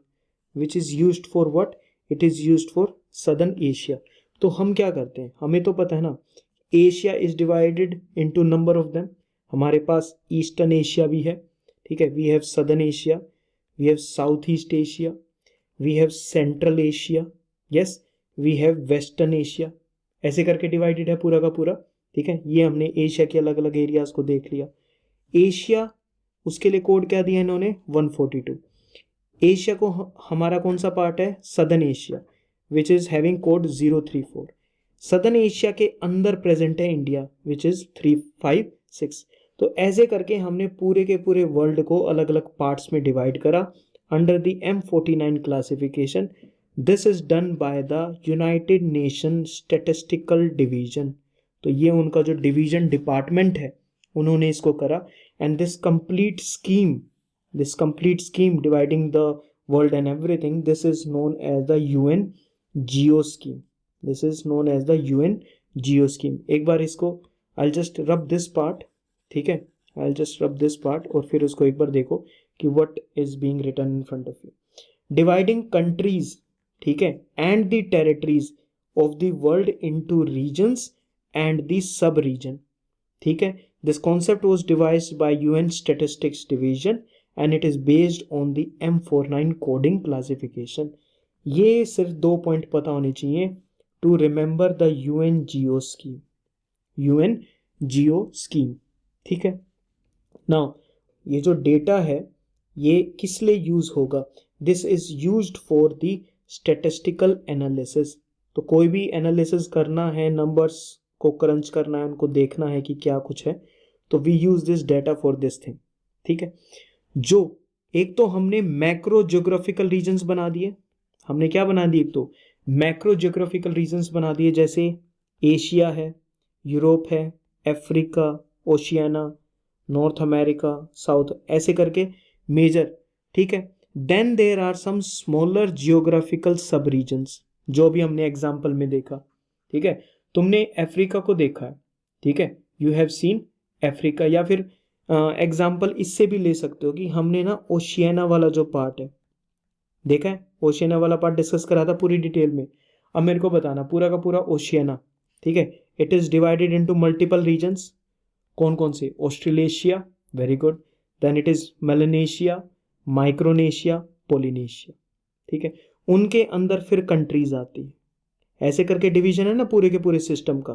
which is used for what, it is used for southern Asia. तो हम क्या करते हैं, हमें तो पता है ना, Asia is divided into number of them. हमारे पास ईस्टर्न एशिया भी है, ठीक है, we have southern Asia, we have south east Asia, we have central Asia, yes, we have western Asia, ऐसे करके डिवाइडेड है पूरा का पूरा, ठीक है। ये हमने एशिया के अलग अलग एरियाज को देख लिया। एशिया, उसके लिए कोड क्या दिया इन्होंने, 142। एशिया को हमारा कौन सा पार्ट है, southern Asia, which is having code 034। Southern Asia के अंदर प्रेजेंट है इंडिया, विच इज 356। तो ऐसे करके हमने पूरे के पूरे वर्ल्ड को अलग अलग पार्ट्स में डिवाइड करा under the M49 classification. This is done by the United nation statistical division. तो ये उनका जो डिवीजन डिपार्टमेंट है, उन्होंने इसको करा। And this complete scheme dividing the world and everything, this is known as the UN geo scheme, this is known as the UN geo scheme. एक बार इसको I just rub this part, ठीक है, I just rub this part, और फिर उसको एक बार देखो कि what is being written in front of you. Dividing countries, ठीक है, and the territories of the world into regions and the sub-region, ठीक है। This concept was devised by UN Statistics Division and it is based on the M49 coding classification. ये सिर्फ 2 point पता होने चाहिए to remember the UN geo scheme, UN geo scheme, ठीक है। Now ये जो डेटा है ये किस लिए यूज होगा? This is used for the statistical analysis. तो कोई भी एनालिसिस करना है, नंबर्स को क्रंच करना है, उनको देखना है कि क्या कुछ है, तो we use this data for this thing, ठीक है। जो एक तो हमने मैक्रो जियोग्राफिकल रीजन्स बना दिए, हमने क्या बना दिए, एक तो मैक्रो जियोग्राफिकल रीजन्स बना दिए, जैसे एशिया है, यूरोप है, Africa, Oceania, north America, south, ऐसे करके मेजर, ठीक है। Then there are some smaller geographical sub regions, जो भी हमने एग्जाम्पल में देखा, ठीक है। तुमने अफ्रीका को देखा है, ठीक है, यू हैव सीन अफ्रीका। या फिर एग्जाम्पल इससे भी ले सकते हो कि हमने ना ओशियाना वाला जो पार्ट है देखा है, ओशियाना वाला पार्ट डिस्कस करा था पूरी डिटेल में। अब मेरे को बताना पूरा का पूरा ओशियाना, ठीक है, it is divided into multiple regions. कौन कौन से? Australasia, very good, then it is Melanesia, Micronesia, Polynesia, ठीक है। उनके अंदर फिर कंट्रीज आती है, ऐसे करके डिवीजन है ना पूरे के पूरे सिस्टम का,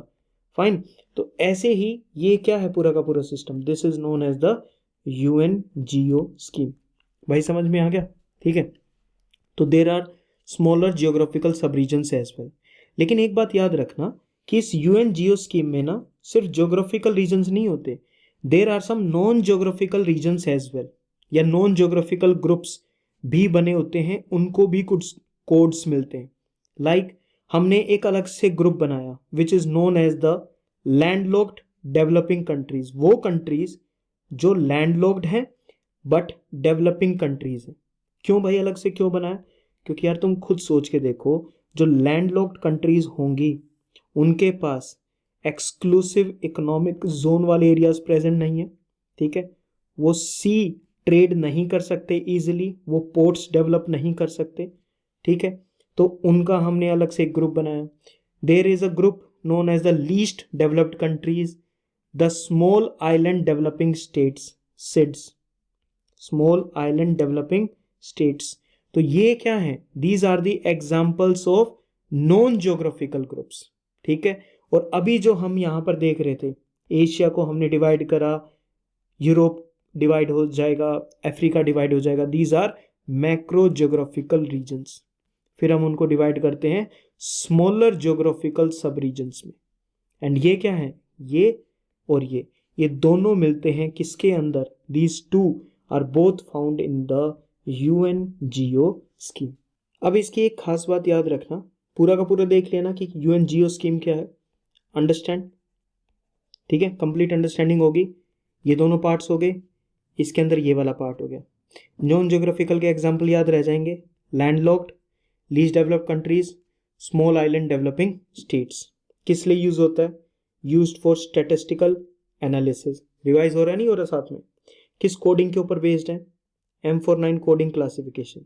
फाइन। तो ऐसे ही ये क्या है पूरा का पूरा system, this is known as the UN geo scheme. भाई समझ में आ गया, ठीक है। तो there are smaller geographical sub regions as well. लेकिन एक बात याद रखना कि इस यूएन जियो स्कीम में ना सिर्फ जियोग्राफिकल रीजन्स नहीं होते, there are some non geographical regions as well, या नॉन जियोग्राफिकल ग्रुप्स भी बने होते हैं, उनको भी कुछ कोड्स मिलते हैं। लाइक हमने एक अलग से ग्रुप बनाया which is known as the landlocked developing countries. वो कंट्रीज जो लैंडलॉक्ड हैं बट डेवलपिंग कंट्रीज हैं। क्यों भाई अलग से क्यों बनाया? क्योंकि यार तुम खुद सोच के देखो, जो लैंडलॉक्ड कंट्रीज होंगी उनके पास एक्सक्लूसिव इकोनॉमिक जोन वाले एरियाज प्रेजेंट नहीं है, ठीक है। वो सी ट्रेड नहीं कर सकते इजीली, वो पोर्ट्स डेवलप नहीं कर सकते, ठीक है। तो उनका हमने अलग से एक ग्रुप बनाया। There is a group known as the least developed countries, the small island developing states, SIDS, small island developing states. तो ये क्या है? These are the examples of non geographical groups, ठीक है। और अभी जो हम यहाँ पर देख रहे थे, एशिया को हमने डिवाइड करा, यूरोप डिवाइड हो जाएगा, अफ्रीका डिवाइड हो जाएगा, these are macro geographical regions. फिर हम उनको डिवाइड करते हैं स्मॉलर जियोग्राफिकल सब रीजन्स में। एंड ये क्या है? ये और ये दोनों मिलते हैं किसके अंदर? These two are both found in the UN geo scheme. अब इसकी एक खास बात याद रखना, पूरा का पूरा देख लेना कि यूएन जियो स्कीम क्या है, अंडरस्टैंड, ठीक है। कंप्लीट अंडरस्टैंडिंग होगी। ये दोनों पार्ट्स हो गए, इसके अंदर ये वाला पार्ट हो गया। नॉन जियोग्राफिकल के एग्जाम्पल याद रह जाएंगे, landlocked, least developed countries, small island developing states. किस लिए यूज होता है? Used for statistical analysis. Revise हो रहा है नहीं हो रहा साथ में? किस कोडिंग के ऊपर बेस्ड है? M49 coding classification.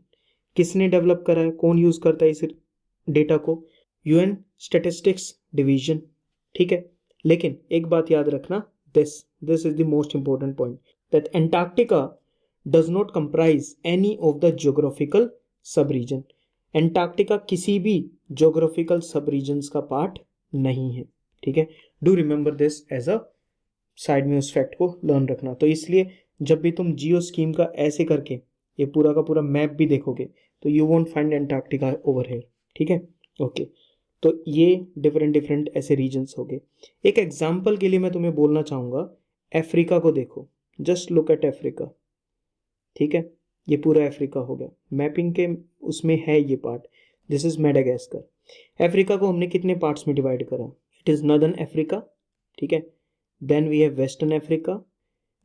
किसने डेवलप करा है? कौन यूज करता है इस डेटा को? यूएन स्टैटिस्टिक्स डिवीजन, ठीक है। लेकिन एक बात याद रखना, this is the most important point, that Antarctica does not comprise any of the geographical सब रीजन। एंटार्क्टिका किसी भी जियोग्राफिकल सब रीजन्स का पार्ट नहीं है, ठीक है। Do remember this as a side में, उस फैक्ट को लर्न रखना। तो इसलिए जब भी तुम जियो स्कीम का ऐसे करके ये पूरा का पूरा मैप भी देखोगे तो you won't find Antarctica over here, ठीक है, ओके। तो ये डिफरेंट डिफरेंट ऐसे रीजन्स हो गए। एक एग्जांपल के लिए मैं तुम्हें बोलना चाहूँगा, अफ्रीका को देखो, जस्ट लुक एट अफ्रीका, ठीक है। ये पूरा अफ्रीका हो गया, मैपिंग के उसमें है ये part, this is Madagascar. Africa को हमने कितने पार्ट्स में डिवाइड करा? इट इज़ नॉर्दर्न अफ्रीका, ठीक है, then we have western Africa,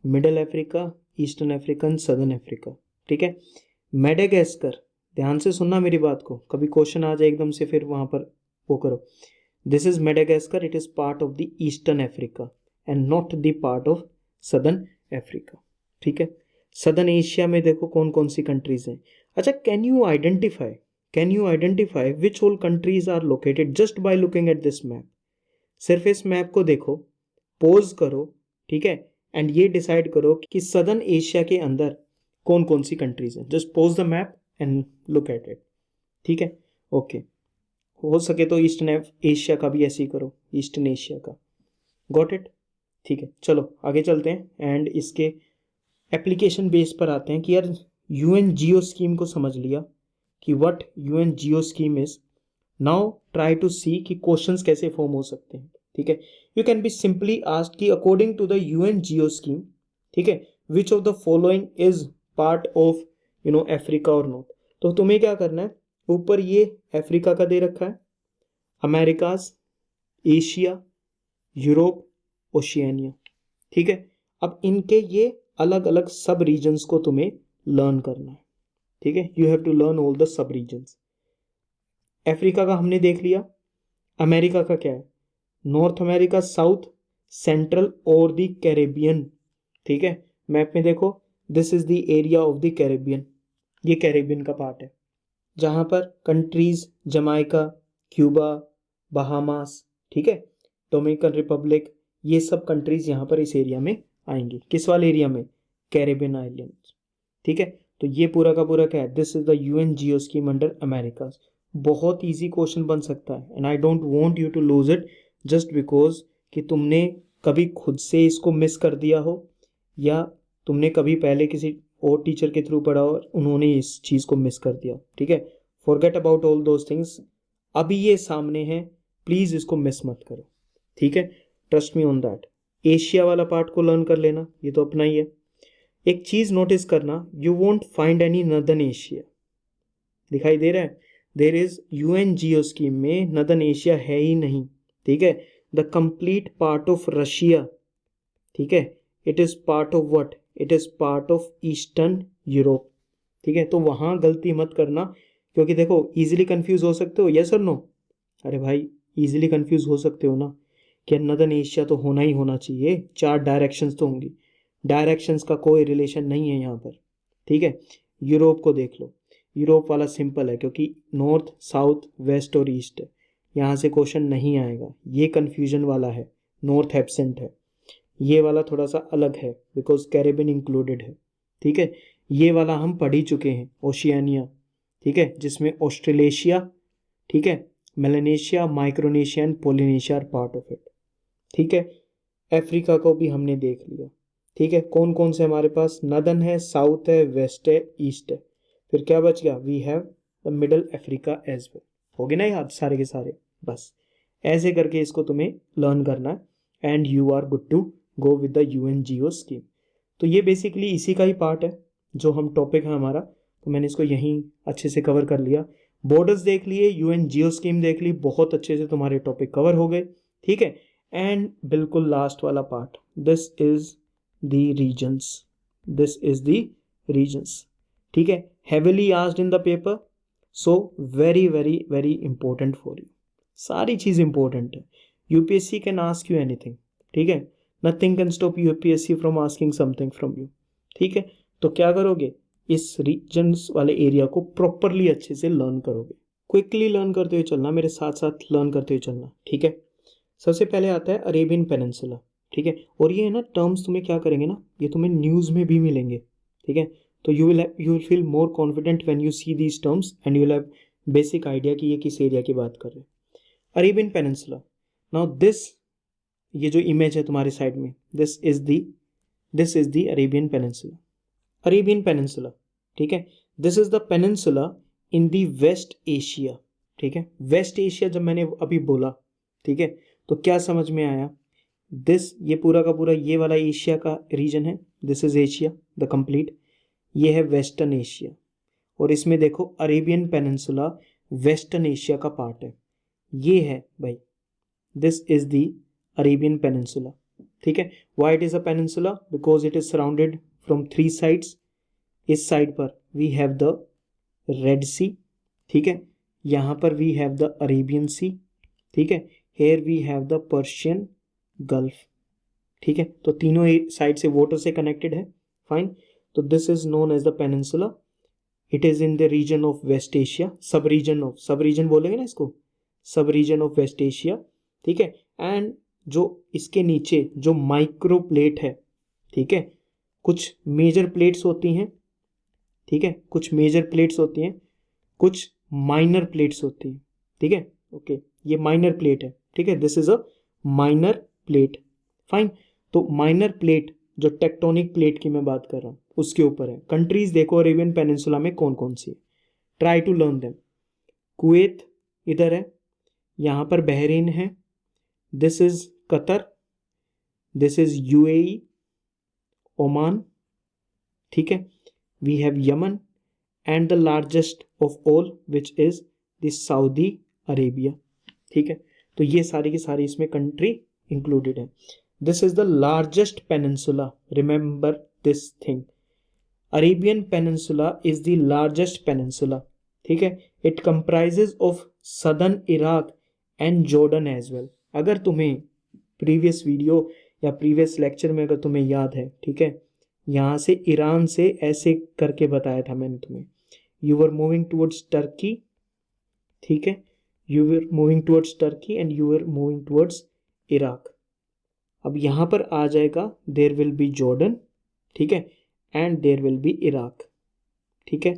middle Africa, eastern Africa, southern Africa, ठीक है। मेडागास्कर, ध्यान से सुनना मेरी बात को, कभी क्वेश्चन आ जाए एकदम से फिर वहाँ पर वो करो। This is Madagascar, it is part of the eastern Africa and not the part of southern Africa, ठीक है। सदर्न एशिया में देखो कौन कौन सी कंट्रीज हैं। अच्छा, can you identify which all countries are located just by looking at this map? सिर्फ इस मैप को देखो, पॉज करो, ठीक है, एंड ये डिसाइड करो कि सदर्न एशिया के अंदर कौन कौन सी कंट्रीज हैं। Just pose the map and look at it, ठीक है। ओके, हो सके तो ईस्टर्न एशिया का भी ऐसे ही करो, ईस्टर्न एशिया का। गॉट इट, ठीक है। चलो आगे चलते हैं एंड इसके एप्लीकेशन बेस पर आते हैं कि यार यूएन जियो स्कीम को समझ लिया कि what UN geo scheme is. Now try to see कि क्वेश्चंस कैसे फॉर्म हो सकते हैं, ठीक है। You can be simply asked कि according to the UN geo scheme, ठीक है, which of the following is part of Africa or not. तो तुम्हें क्या करना है, ऊपर ये अफ्रीका का दे रखा है, अमेरिकाज, एशिया, यूरोप, ओशियानिया, ठीक है। अब इनके ये अलग अलग सब रीजन्स को तुम्हें लर्न करना है, ठीक है। You have to learn all the sub regions. Africa का हमने देख लिया, अमेरिका का क्या है, नॉर्थ अमेरिका, साउथ, सेंट्रल और द कैरेबियन, ठीक है। मैप में देखो, this is the area of the Caribbean, ये कैरेबियन का पार्ट है, जहां पर कंट्रीज जमाइका, क्यूबा, बहामास, ठीक है, डोमिनिकन रिपब्लिक, ये सब कंट्रीज यहाँ पर इस एरिया में आएंगी। किस वाले एरिया में, कैरेबियन आइलैंड्स, ठीक है। तो ये पूरा का पूरा क्या है, this is the UN geo scheme under America. बहुत इजी क्वेश्चन बन सकता है and I don't want you to lose it just because कि तुमने कभी खुद से इसको मिस कर दिया हो या तुमने कभी पहले किसी और टीचर के थ्रू पढ़ा और उन्होंने इस चीज़ को मिस कर दिया, ठीक है। Forget about all those things, अभी ये सामने है, प्लीज़ इसको मिस मत करो, ठीक है। Trust me on that. Asia वाला पार्ट को लर्न कर लेना, ये तो अपना ही है। एक चीज़ नोटिस करना, you won't find any northern Asia, दिखाई दे रहा है, there is UN geo scheme में नदर्न एशिया है ही नहीं, ठीक है। The complete part of Russia, ठीक है, it is part of what, it is part of eastern Europe, ठीक है। तो वहां गलती मत करना, क्योंकि देखो इजीली कंफ्यूज हो सकते हो, यस और नो। अरे भाई इजीली कंफ्यूज हो सकते हो ना, कि नदर्न एशिया तो होना ही होना चाहिए, 4 डायरेक्शंस तो होंगी, डायरेक्शंस का कोई रिलेशन नहीं है यहाँ पर, ठीक है। यूरोप को देख लो, यूरोप वाला सिंपल है क्योंकि नॉर्थ, साउथ, वेस्ट और ईस्ट है, यहाँ से क्वेश्चन नहीं आएगा। ये कन्फ्यूजन वाला है, नॉर्थ एब्सेंट है, ये वाला थोड़ा सा अलग है बिकॉज कैरेबियन इंक्लूडेड है, ठीक है। ये वाला हम पढ़ ही चुके हैं, ओशियानिया, ठीक है, जिसमें ऑस्ट्रेलेशिया, ठीक है, Melanesia, Micronesia and Polynesia are part of it, ठीक है। अफ्रीका को भी हमने देख लिया, ठीक है। कौन कौन से हमारे पास, नदर्न है, साउथ है, वेस्ट है, ईस्ट है, फिर क्या बच गया, we have the middle Africa as well. हो गए ना याद सारे के सारे, बस ऐसे करके इसको तुम्हें लर्न करना है and you are good to go with the UN geo scheme. तो ये बेसिकली इसी का ही पार्ट है जो हम टॉपिक है हमारा, तो मैंने इसको यहीं अच्छे से कवर कर लिया। बॉर्डर्स देख लिए, यूएन जियो स्कीम देख ली, बहुत अच्छे से तुम्हारे टॉपिक कवर हो गए, ठीक है। एंड बिल्कुल लास्ट वाला part, this is the regions, this is the regions, ठीक है। Heavily asked in the paper, so very very very important for you, सारी चीज़ इंपॉर्टेंट है। UPSC can ask you anything, ठीक है, nothing can stop UPSC from asking something from you, ठीक है। तो क्या करोगे, इस रीजन्स वाले एरिया को प्रॉपरली अच्छे से लर्न करोगे, क्विकली लर्न करते हुए चलना, मेरे साथ साथ लर्न करते हुए चलना, ठीक है। सबसे पहले आता है अरेबियन पेनिनसुला, ठीक है। और ये है ना टर्म्स तुम्हें क्या करेंगे ना, ये तुम्हें न्यूज़ में भी मिलेंगे, ठीक है। तो you will feel more confident when you see these terms and you will have basic idea कि ये किस एरिया की बात कर रहे हैं। अरेबियन पेनिनसुला, नाउ दिस, ये जो इमेज है तुम्हारे साइड में, this is the Arabian peninsula, Arabian peninsula, ठीक है। This is the peninsula in the west Asia, ठीक है। वेस्ट एशिया जब मैंने अभी बोला, ठीक है, तो क्या समझ में आया, दिस, ये पूरा का पूरा ये वाला एशिया का रीजन है, this is Asia the complete, ये है वेस्टर्न एशिया, और इसमें देखो अरेबियन पेनिनसुला वेस्टर्न एशिया का पार्ट है, ये है भाई, this is the Arabian peninsula, ठीक है। Why it is a peninsula, because it is surrounded from 3 sides. इस साइड पर we have the red sea, ठीक है, यहाँ पर we have the Arabian sea, ठीक है, here we have the Persian gulf, ठीक है। तो तीनों साइड से वाटर से कनेक्टेड है, फाइन। तो this is known as the peninsula, it is in the region of west Asia, sub region बोलेंगे ना इसको, सब रीजन ऑफ वेस्ट एशिया, ठीक है। एंड जो इसके नीचे जो माइक्रो प्लेट है, ठीक है, कुछ मेजर प्लेट्स होती हैं ठीक है, कुछ मेजर प्लेट्स होती हैं, कुछ माइनर प्लेट्स होती हैं, ठीक है, ओके, ये माइनर प्लेट है, ठीक है, this is a minor plate, fine. तो माइनर प्लेट जो टेक्टोनिक प्लेट की मैं बात कर रहा हूँ उसके ऊपर है। कंट्रीज देखो अरेबियन पेनिनसुला में कौन कौन सी है, try to learn them. Kuwait इधर है, यहाँ पर बहरीन है, this is Qatar, this is UAE, Oman, ठीक है, we have Yemen and the largest of all which is the Saudi Arabia, ठीक है। तो ये सारी की सारी इसमें कंट्री इंक्लूडेड है। This is the largest peninsula, remember this thing, Arabian peninsula is the largest peninsula, ठीक है। It comprises of southern Iraq and Jordan as well. अगर तुम्हें प्रीवियस वीडियो या प्रीवियस लेक्चर में अगर तुम्हें याद है, ठीक है, यहाँ से ईरान से ऐसे करके बताया था मैंने तुम्हें, you were moving towards Turkey, ठीक है, you were moving towards Turkey and you were moving towards Iraq. अब यहाँ पर आ जाएगा देयर विल बी जॉर्डन, ठीक है, and there will be Iraq, ठीक है।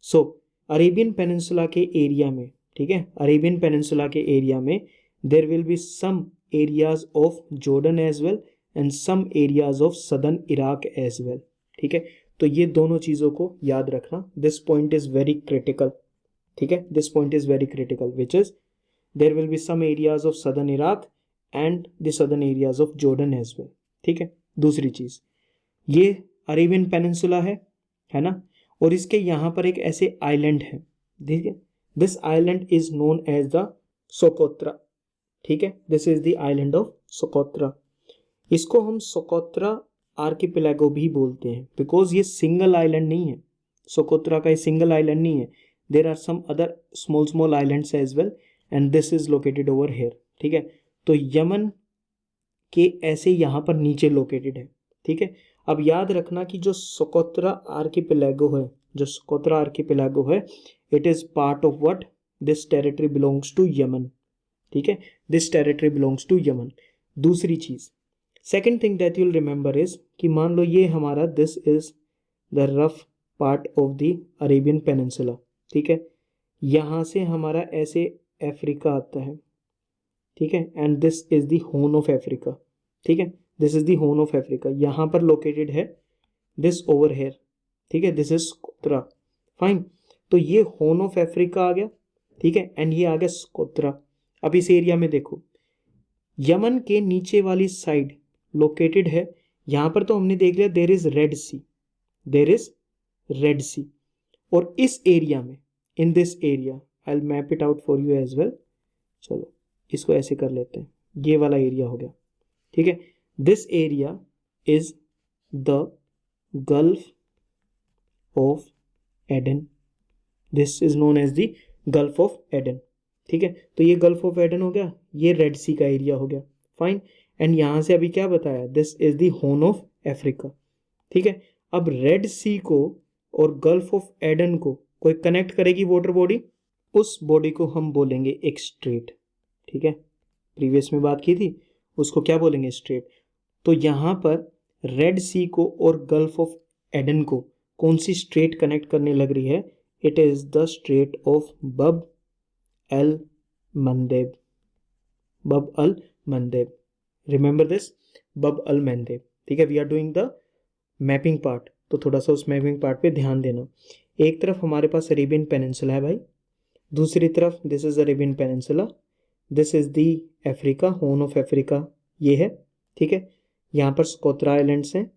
सो अरेबियन पेनिनसुला के एरिया में, ठीक है, अरेबियन पेनिनसुला के एरिया में there will be some areas of Jordan as well and some areas of southern Iraq as well, ठीक है। तो ये दोनों चीज़ों को याद रखना, this point is very critical, ठीक है, this point is very critical which is there will be some areas of southern Iraq and the southern areas of Jordan as well, ठीक है। दूसरी चीज़, ये अरेबियन पेनिनसुला है ना, और इसके यहाँ पर एक ऐसे आइलैंड है, ठीक है, this island is known as the Socotra, ठीक है, this is the island of Socotra. इसको हम सोकोत्रा आर्किपेलागो भी बोलते हैं बिकॉज ये सिंगल आइलैंड नहीं है, सोकोत्रा का ये सिंगल आइलैंड नहीं है, there are some other small small islands as well and this is located over here, ठीक है। तो यमन के ऐसे यहाँ पर नीचे लोकेटेड है, ठीक है। अब याद रखना कि जो सोकोत्रा आर्किपेलागो है, जो सोकोत्रा आर्किपेलागो है, it is part of what, this territory belongs to Yemen, ठीक है, this territory belongs to Yemen. दूसरी चीज, second thing that you'll remember is कि मान लो ये हमारा this is the rough part of the Arabian peninsula, ठीक है, यहाँ से हमारा ऐसे अफ्रीका आता है, ठीक है, and this is the Horn of Africa, ठीक है, this is the Horn of Africa, यहाँ पर लोकेटेड है दिस ओवर हेयर, ठीक है, दिस इज स्कोत्रा, फाइन। तो ये हॉर्न ऑफ अफ्रीका आ गया, ठीक है, एंड ये आ गया स्कोत्रा। अब इस एरिया में देखो, यमन के नीचे वाली साइड लोकेटेड है, यहाँ पर तो हमने देख लिया there is red sea, there is red sea, और इस एरिया में, in this area, I will map it out for you as well, चलो इसको ऐसे कर लेते हैं, ये वाला एरिया हो गया, ठीक है, this area is the gulf of Aden, this is known as the gulf of Aden, ठीक है। तो ये गल्फ ऑफ एडन हो गया, ये रेड सी का एरिया हो गया, फाइन। एंड यहां से अभी क्या बताया, this is the Horn of Africa, ठीक है। अब रेड सी को और गल्फ ऑफ एडन को कोई कनेक्ट करेगी वाटर बॉडी, उस बॉडी को हम बोलेंगे एक स्ट्रेट, ठीक है, प्रीवियस में बात की थी, उसको क्या बोलेंगे, स्ट्रेट। तो यहाँ पर रेड सी को और गल्फ ऑफ एडन को कौन सी स्ट्रेट कनेक्ट करने लग रही है, it is the strait of बब अल मंदेब, बब अल मंदेब, रिमेंबर दिस, बब अल मंदेब, ठीक है। We are doing the mapping part, तो थोड़ा सा उस मैपिंग पार्ट पे ध्यान देना। एक तरफ हमारे पास अरेबियन पेनिनसुला है भाई, दूसरी तरफ this is Arabian Peninsula, this is the Africa, horn of Africa ये है, ठीक है। यहाँ पर स्कोत्रा आइलैंड्स हैं,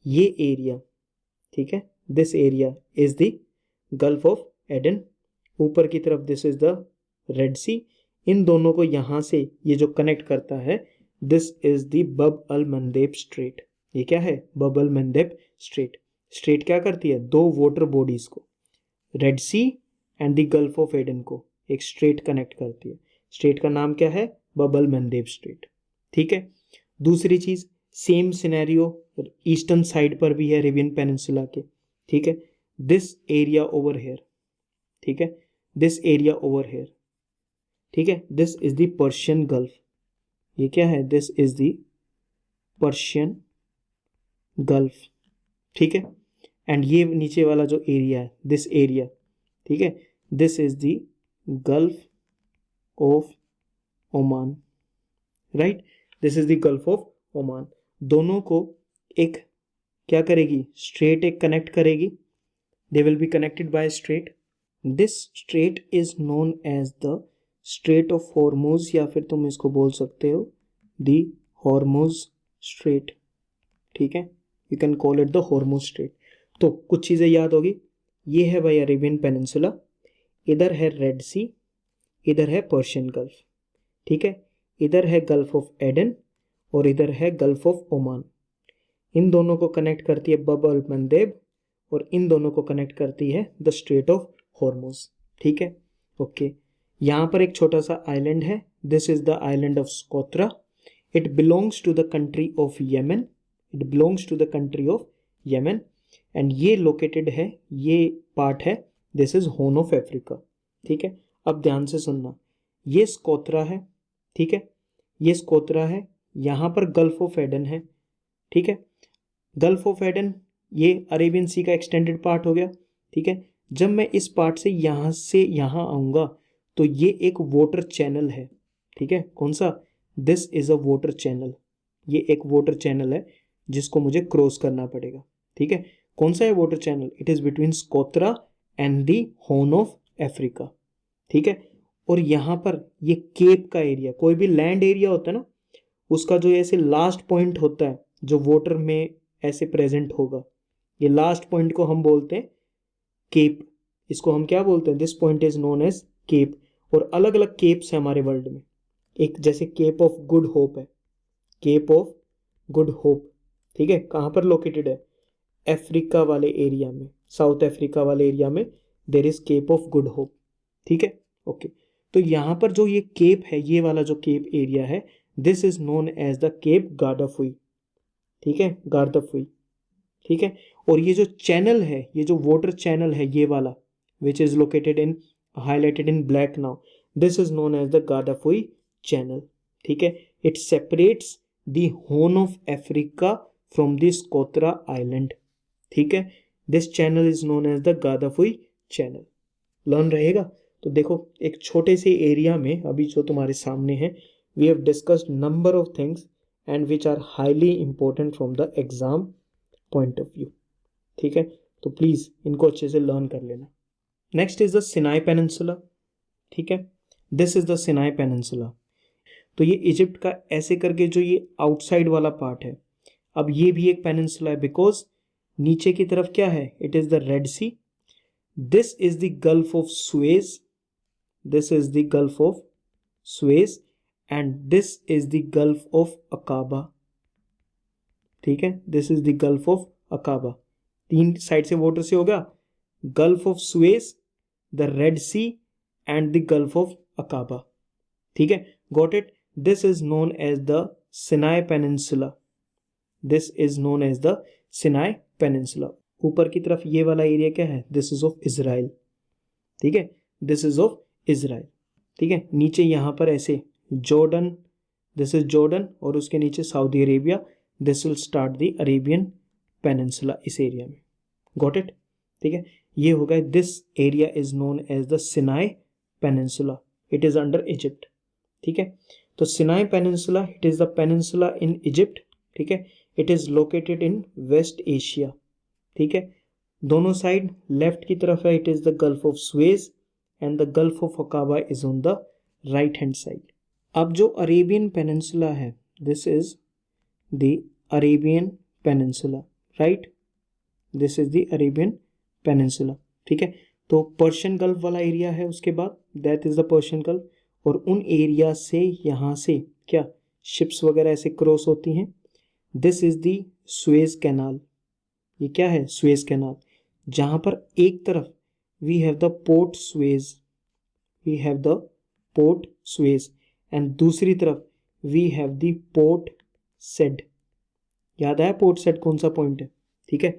ये एरिया, ठीक है, this area is the gulf of Aiden, ऊपर की तरफ दिस इज द रेड सी, इन दोनों को यहाँ से ये जो कनेक्ट करता है, दिस इज द बब अल मंदेब स्ट्रेट, ये क्या है, बब अल मंदेब स्ट्रेट। स्ट्रेट क्या करती है, दो वाटर बॉडीज को, red sea and the gulf of Aden को एक स्ट्रेट कनेक्ट करती है, स्ट्रेट का नाम क्या है, बब अल मंदेब स्ट्रेट, ठीक है। दूसरी चीज, सेम सिनेरियो ईस्टर्न साइड पर भी है अरेबियन पेनिनसुला के, ठीक है, दिस एरिया ओवर हेयर, ठीक है, दिस एरिया ओवर हेयर, ठीक है, this is the Persian gulf, ये क्या है, this is the Persian gulf, ठीक है। एंड ये नीचे वाला जो एरिया है, दिस एरिया, ठीक है, this is the gulf of Oman, right, this is the gulf of Oman. दोनों को एक क्या करेगी, स्ट्रेट एक कनेक्ट करेगी, they will be connected by strait. This strait is known as the strait of Hormuz, या फिर तुम इसको बोल सकते हो द हॉर्मुज स्ट्रेट, ठीक है, you can call it the Hormuz strait. तो कुछ चीज़ें याद होगी, ये है भाई अरेबियन पेनिनसुला, इधर है रेड सी, इधर है पर्शियन गल्फ, ठीक है, इधर है गल्फ ऑफ एडन और इधर है गल्फ ऑफ ओमान। इन दोनों को कनेक्ट करती है बब अल मंदेब और इन दोनों को कनेक्ट करती है द स्ट्रेट ऑफ हॉर्मुज, ठीक है, ओके। यहाँ पर एक छोटा सा आइलैंड है, this is the island of Socotra, it belongs to the country of Yemen, it belongs to the country of Yemen, and ये लोकेटेड है, ये पार्ट है, this is horn of Africa, ठीक है। अब ध्यान से सुनना, ये स्कोत्रा है, ठीक है, ये स्कोत्रा है, यहाँ पर गल्फ ऑफ एडन है, ठीक है, गल्फ ऑफ एडन ये अरेबियन सी का एक्सटेंडेड पार्ट हो गया, ठीक है। जब मैं इस पार्ट से यहाँ आऊँगा तो ये एक वाटर चैनल है, ठीक है, कौन सा, this is a water channel, ये एक वाटर चैनल है जिसको मुझे क्रॉस करना पड़ेगा, ठीक है। कौन सा है water channel, it is between Socotra and the horn of Africa, ठीक है। और यहाँ पर ये केप का एरिया, कोई भी लैंड एरिया होता है ना, उसका जो ऐसे लास्ट पॉइंट होता है जो वाटर में ऐसे प्रेजेंट होगा, ये लास्ट पॉइंट को हम बोलते हैं केप, इसको हम क्या बोलते हैं, this point is known as cape. और अलग अलग केप्स हैं हमारे वर्ल्ड में, एक जैसे केप ऑफ गुड होप है, केप ऑफ गुड होप, ठीक है, कहाँ पर लोकेटेड है, अफ्रीका वाले एरिया में, साउथ अफ्रीका वाले एरिया में there is cape of good hope, ठीक है, ओके। तो यहाँ पर जो ये केप है, ये वाला जो केप एरिया है, this is known as the cape Guardafui, ठीक है, गार्दाफुई, ठीक है। और ये जो चैनल है, ये जो वाटर चैनल है ये वाला, which is located in highlighted in black now, this is known as the Gadafui channel, ठीक है, it separates the Horn of Africa from the Socotra island, ठीक है, this channel is known as the Gadafui channel, learn रहेगा। तो देखो एक छोटे से एरिया में अभी जो तुम्हारे सामने है, we have discussed number of things and which are highly important from the exam point of view, ठीक है, तो प्लीज इनको अच्छे से लर्न कर लेना। Next is the Sinai peninsula, ठीक है, this is the Sinai peninsula. तो ये इजिप्ट का ऐसे करके जो ये आउटसाइड वाला पार्ट है, अब ये भी एक पेनिनसुला है, बिकॉज नीचे की तरफ क्या है, it is the red C, this is the gulf of Suez, this is the gulf of Suez and this is the gulf of Aqaba, ठीक है, this is the gulf of Aqaba. तीन side से water से हो गया, gulf of Suez, the red sea and the gulf of Aqaba, ठीक है, got it. This is known as the Sinai peninsula, this is known as the Sinai peninsula. ऊपर की तरफ ये वाला एरिया क्या है, दिस इज ऑफ इजराइल, ठीक है, दिस इज ऑफ इजराइल, ठीक है। नीचे यहाँ पर ऐसे जॉर्डन, दिस इज जॉर्डन और उसके नीचे Saudi Arabia, this will start the Arabian peninsula इस एरिया में, गॉट इट, ठीक है। ये हो गया, this area is known as the Sinai peninsula, it is under Egypt, ठीक है। तो Sinai peninsula, it is the peninsula in Egypt, ठीक है, it is located in west Asia, ठीक है। दोनों साइड लेफ्ट की तरफ है, it is the gulf of Suez and the gulf of अकाबा is on the right hand side. अब जो अरेबियन पेनिनसुला है, this is the Arabian peninsula, right, this is the Arabian peninsula, ठीक है। तो Persian gulf वाला area है, उसके बाद that is the Persian gulf, और उन एरिया से यहाँ से क्या शिप्स वगैरह ऐसे क्रॉस होती हैं, this is the Suez canal, ये क्या है, सुएज कैनाल, जहाँ पर एक तरफ we have the port Suez, we have the port Suez and दूसरी तरफ we have the port Said, याद आया पोर्ट सेड कौन सा पॉइंट है, ठीक है,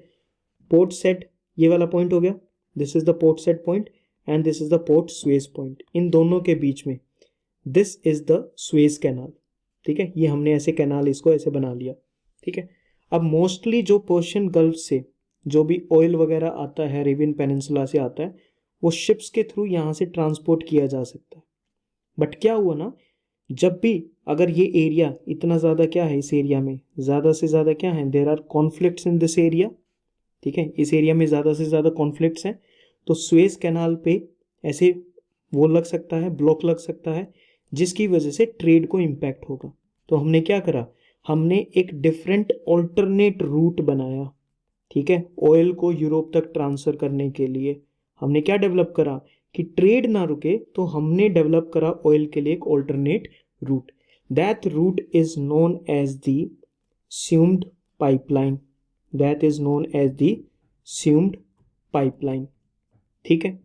पोर्ट सेड ये वाला पॉइंट हो गया, this is the port Said point and this is the port Suez point, इन दोनों के बीच में this is the Suez canal, ठीक है, ये हमने ऐसे कैनाल इसको ऐसे बना लिया, ठीक है। अब मोस्टली जो पर्शियन गल्फ से जो भी ऑयल वगैरह आता है अरेबियन पेनिनसुला से आता है वो शिप्स के थ्रू यहाँ से ट्रांसपोर्ट किया जा सकता है। बट क्या हुआ ना, जब भी अगर ये एरिया इतना ज़्यादा क्या है, इस एरिया में ज़्यादा से ज़्यादा क्या है, there are conflicts in this area, ठीक है, इस एरिया में ज़्यादा से ज़्यादा कॉन्फ्लिक्ट्स हैं, तो सुएज कैनाल पे ऐसे वो लग सकता है, ब्लॉक लग सकता है, जिसकी वजह से ट्रेड को इम्पैक्ट होगा। तो हमने क्या करा, हमने एक डिफरेंट ऑल्टरनेट रूट बनाया, ठीक है, ऑयल को यूरोप तक ट्रांसफ़र करने के लिए हमने क्या डेवलप करा कि ट्रेड ना रुके, तो हमने डेवलप करा ऑयल के लिए एक alternate route. That route is known as the Sumed pipeline, that is known as the Sumed pipeline, ठीक है।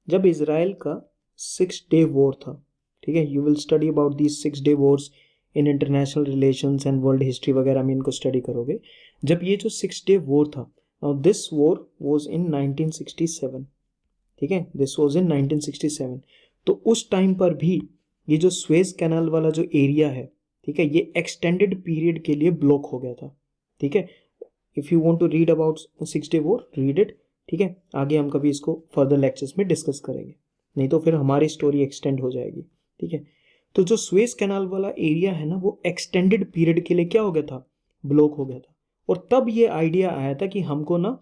जब इजराइल का 6 डे वॉर था, ठीक है, you will study about these 6 day Wars in international relations and world history वगैरह में इनको स्टडी करोगे। जब ये जो 6 डे वॉर था, दिस वॉर वॉज इन 1967, ठीक है, दिस वॉज इन 1967। तो उस टाइम पर भी ये जो सुएज कैनाल वाला जो एरिया है, ठीक है, ये एक्सटेंडेड पीरियड के लिए ब्लॉक हो गया था, ठीक है। If you want to read about 6 day war, read it, ठीक है। आगे हम कभी इसको फर्दर लेक्चर्स में डिस्कस करेंगे, नहीं तो फिर हमारी स्टोरी एक्सटेंड हो जाएगी, ठीक है। तो जो सुएज कैनाल वाला एरिया है ना, वो एक्सटेंडेड पीरियड के लिए क्या हो गया था, ब्लॉक हो गया था। और तब ये आइडिया आया था कि हमको ना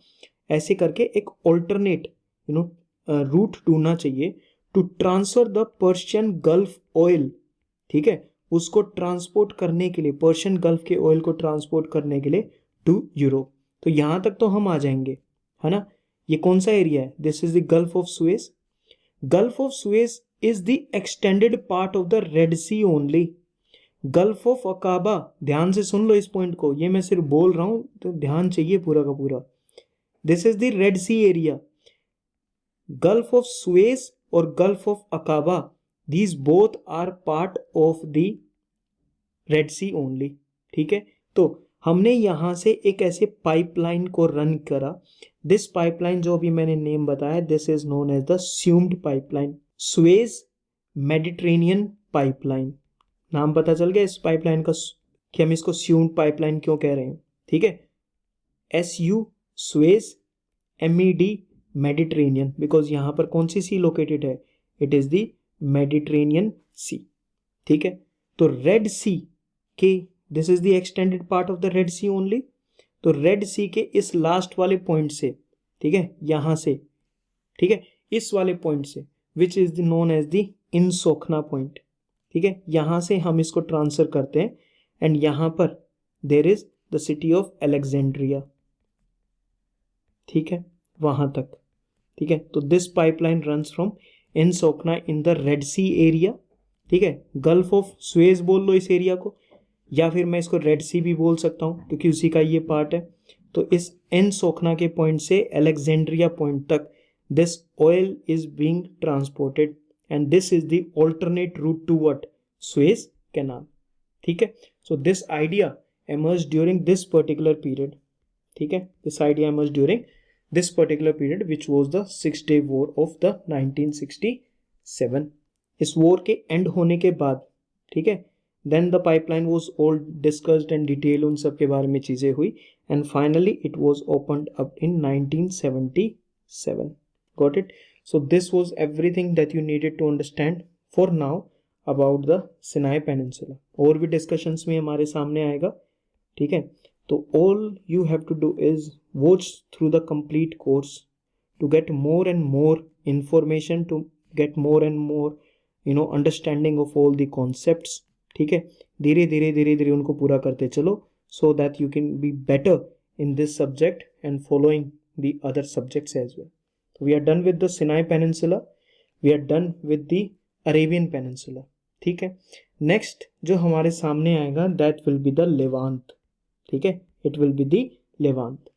ऐसे करके एक ऑल्टरनेट रूट ढूंढना चाहिए to transfer the Persian gulf oil, ठीक है, उसको ट्रांसपोर्ट करने के लिए, पर्शियन गल्फ के ऑयल को ट्रांसपोर्ट करने के लिए टू यूरोप। तो यहाँ तक तो हम आ जाएंगे, है ना। ये कौन सा एरिया है, this is the gulf of Suez. Gulf of Suez is the extended part of the red Sea only. Gulf of Aqaba, ध्यान से सुन लो इस पॉइंट को, ये मैं सिर्फ बोल रहा हूँ तो ध्यान चाहिए पूरा का पूरा। This is the red Sea area. Gulf of Suez और Gulf of Aqaba, these both are part of the red Sea only, ठीक है। तो हमने यहाँ से एक ऐसे पाइपलाइन को रन करा। दिस पाइपलाइन जो अभी मैंने नेम बताया, this is known as the Sumed pipeline, Suez Mediterranean pipeline. नाम पता चल गया इस पाइपलाइन का कि हम इसको स्यूम्ड पाइपलाइन क्यों कह रहे हैं, ठीक है। SU Suez, MED Mediterranean, because यहाँ पर कौन सी सी लोकेटेड है, it is the Mediterranean Sea, ठीक है। तो रेड सी के, this is the extended part of the red Sea only. तो रेड सी के इस लास्ट वाले पॉइंट से, ठीक है, यहाँ से, ठीक है, इस वाले पॉइंट से, which is the known as the Ain Sokhna point, ठीक है, यहाँ से हम इसको ट्रांसफर करते हैं एंड यहाँ पर there is the city of Alexandria, ठीक है, वहाँ तक, ठीक है। तो this pipeline runs from Ain Sokhna in the red Sea area, ठीक है। गल्फ ऑफ सुएज बोल लो इस एरिया को, या फिर मैं इसको रेड सी भी बोल सकता हूँ क्योंकि उसी का ये पार्ट है। तो इस इंसोखना के पॉइंट से अलेक्जेंड्रिया पॉइंट तक this oil is being transported and this is the alternate route to what, Suez canal, ठीक है। So this idea emerged during this particular period, ठीक है, this idea emerged during this particular period which was the 6 Day War of the 1967। इस war के and होने के बाद, ठीक है, then the pipeline was all discussed and detailed, उन सब के बारे में चीज़ें हुई and finally it was opened up in 1977। got it? So this was everything that you needed to understand for now about the Sinai Peninsula। और भी discussions में हमारे सामने आएगा, ठीक है। तो all you have to do is watch through the complete course to get more and more information, to get more and more understanding of all the concepts, ठीक है। धीरे धीरे उनको पूरा करते चलो so that you can be better in this subject and following the other subjects as well। We are done with the Sinai Peninsula, we are done with the Arabian Peninsula, ठीक है। नेक्स्ट जो हमारे सामने आएगा that will be the Levant, ठीक है, it will be the Levant।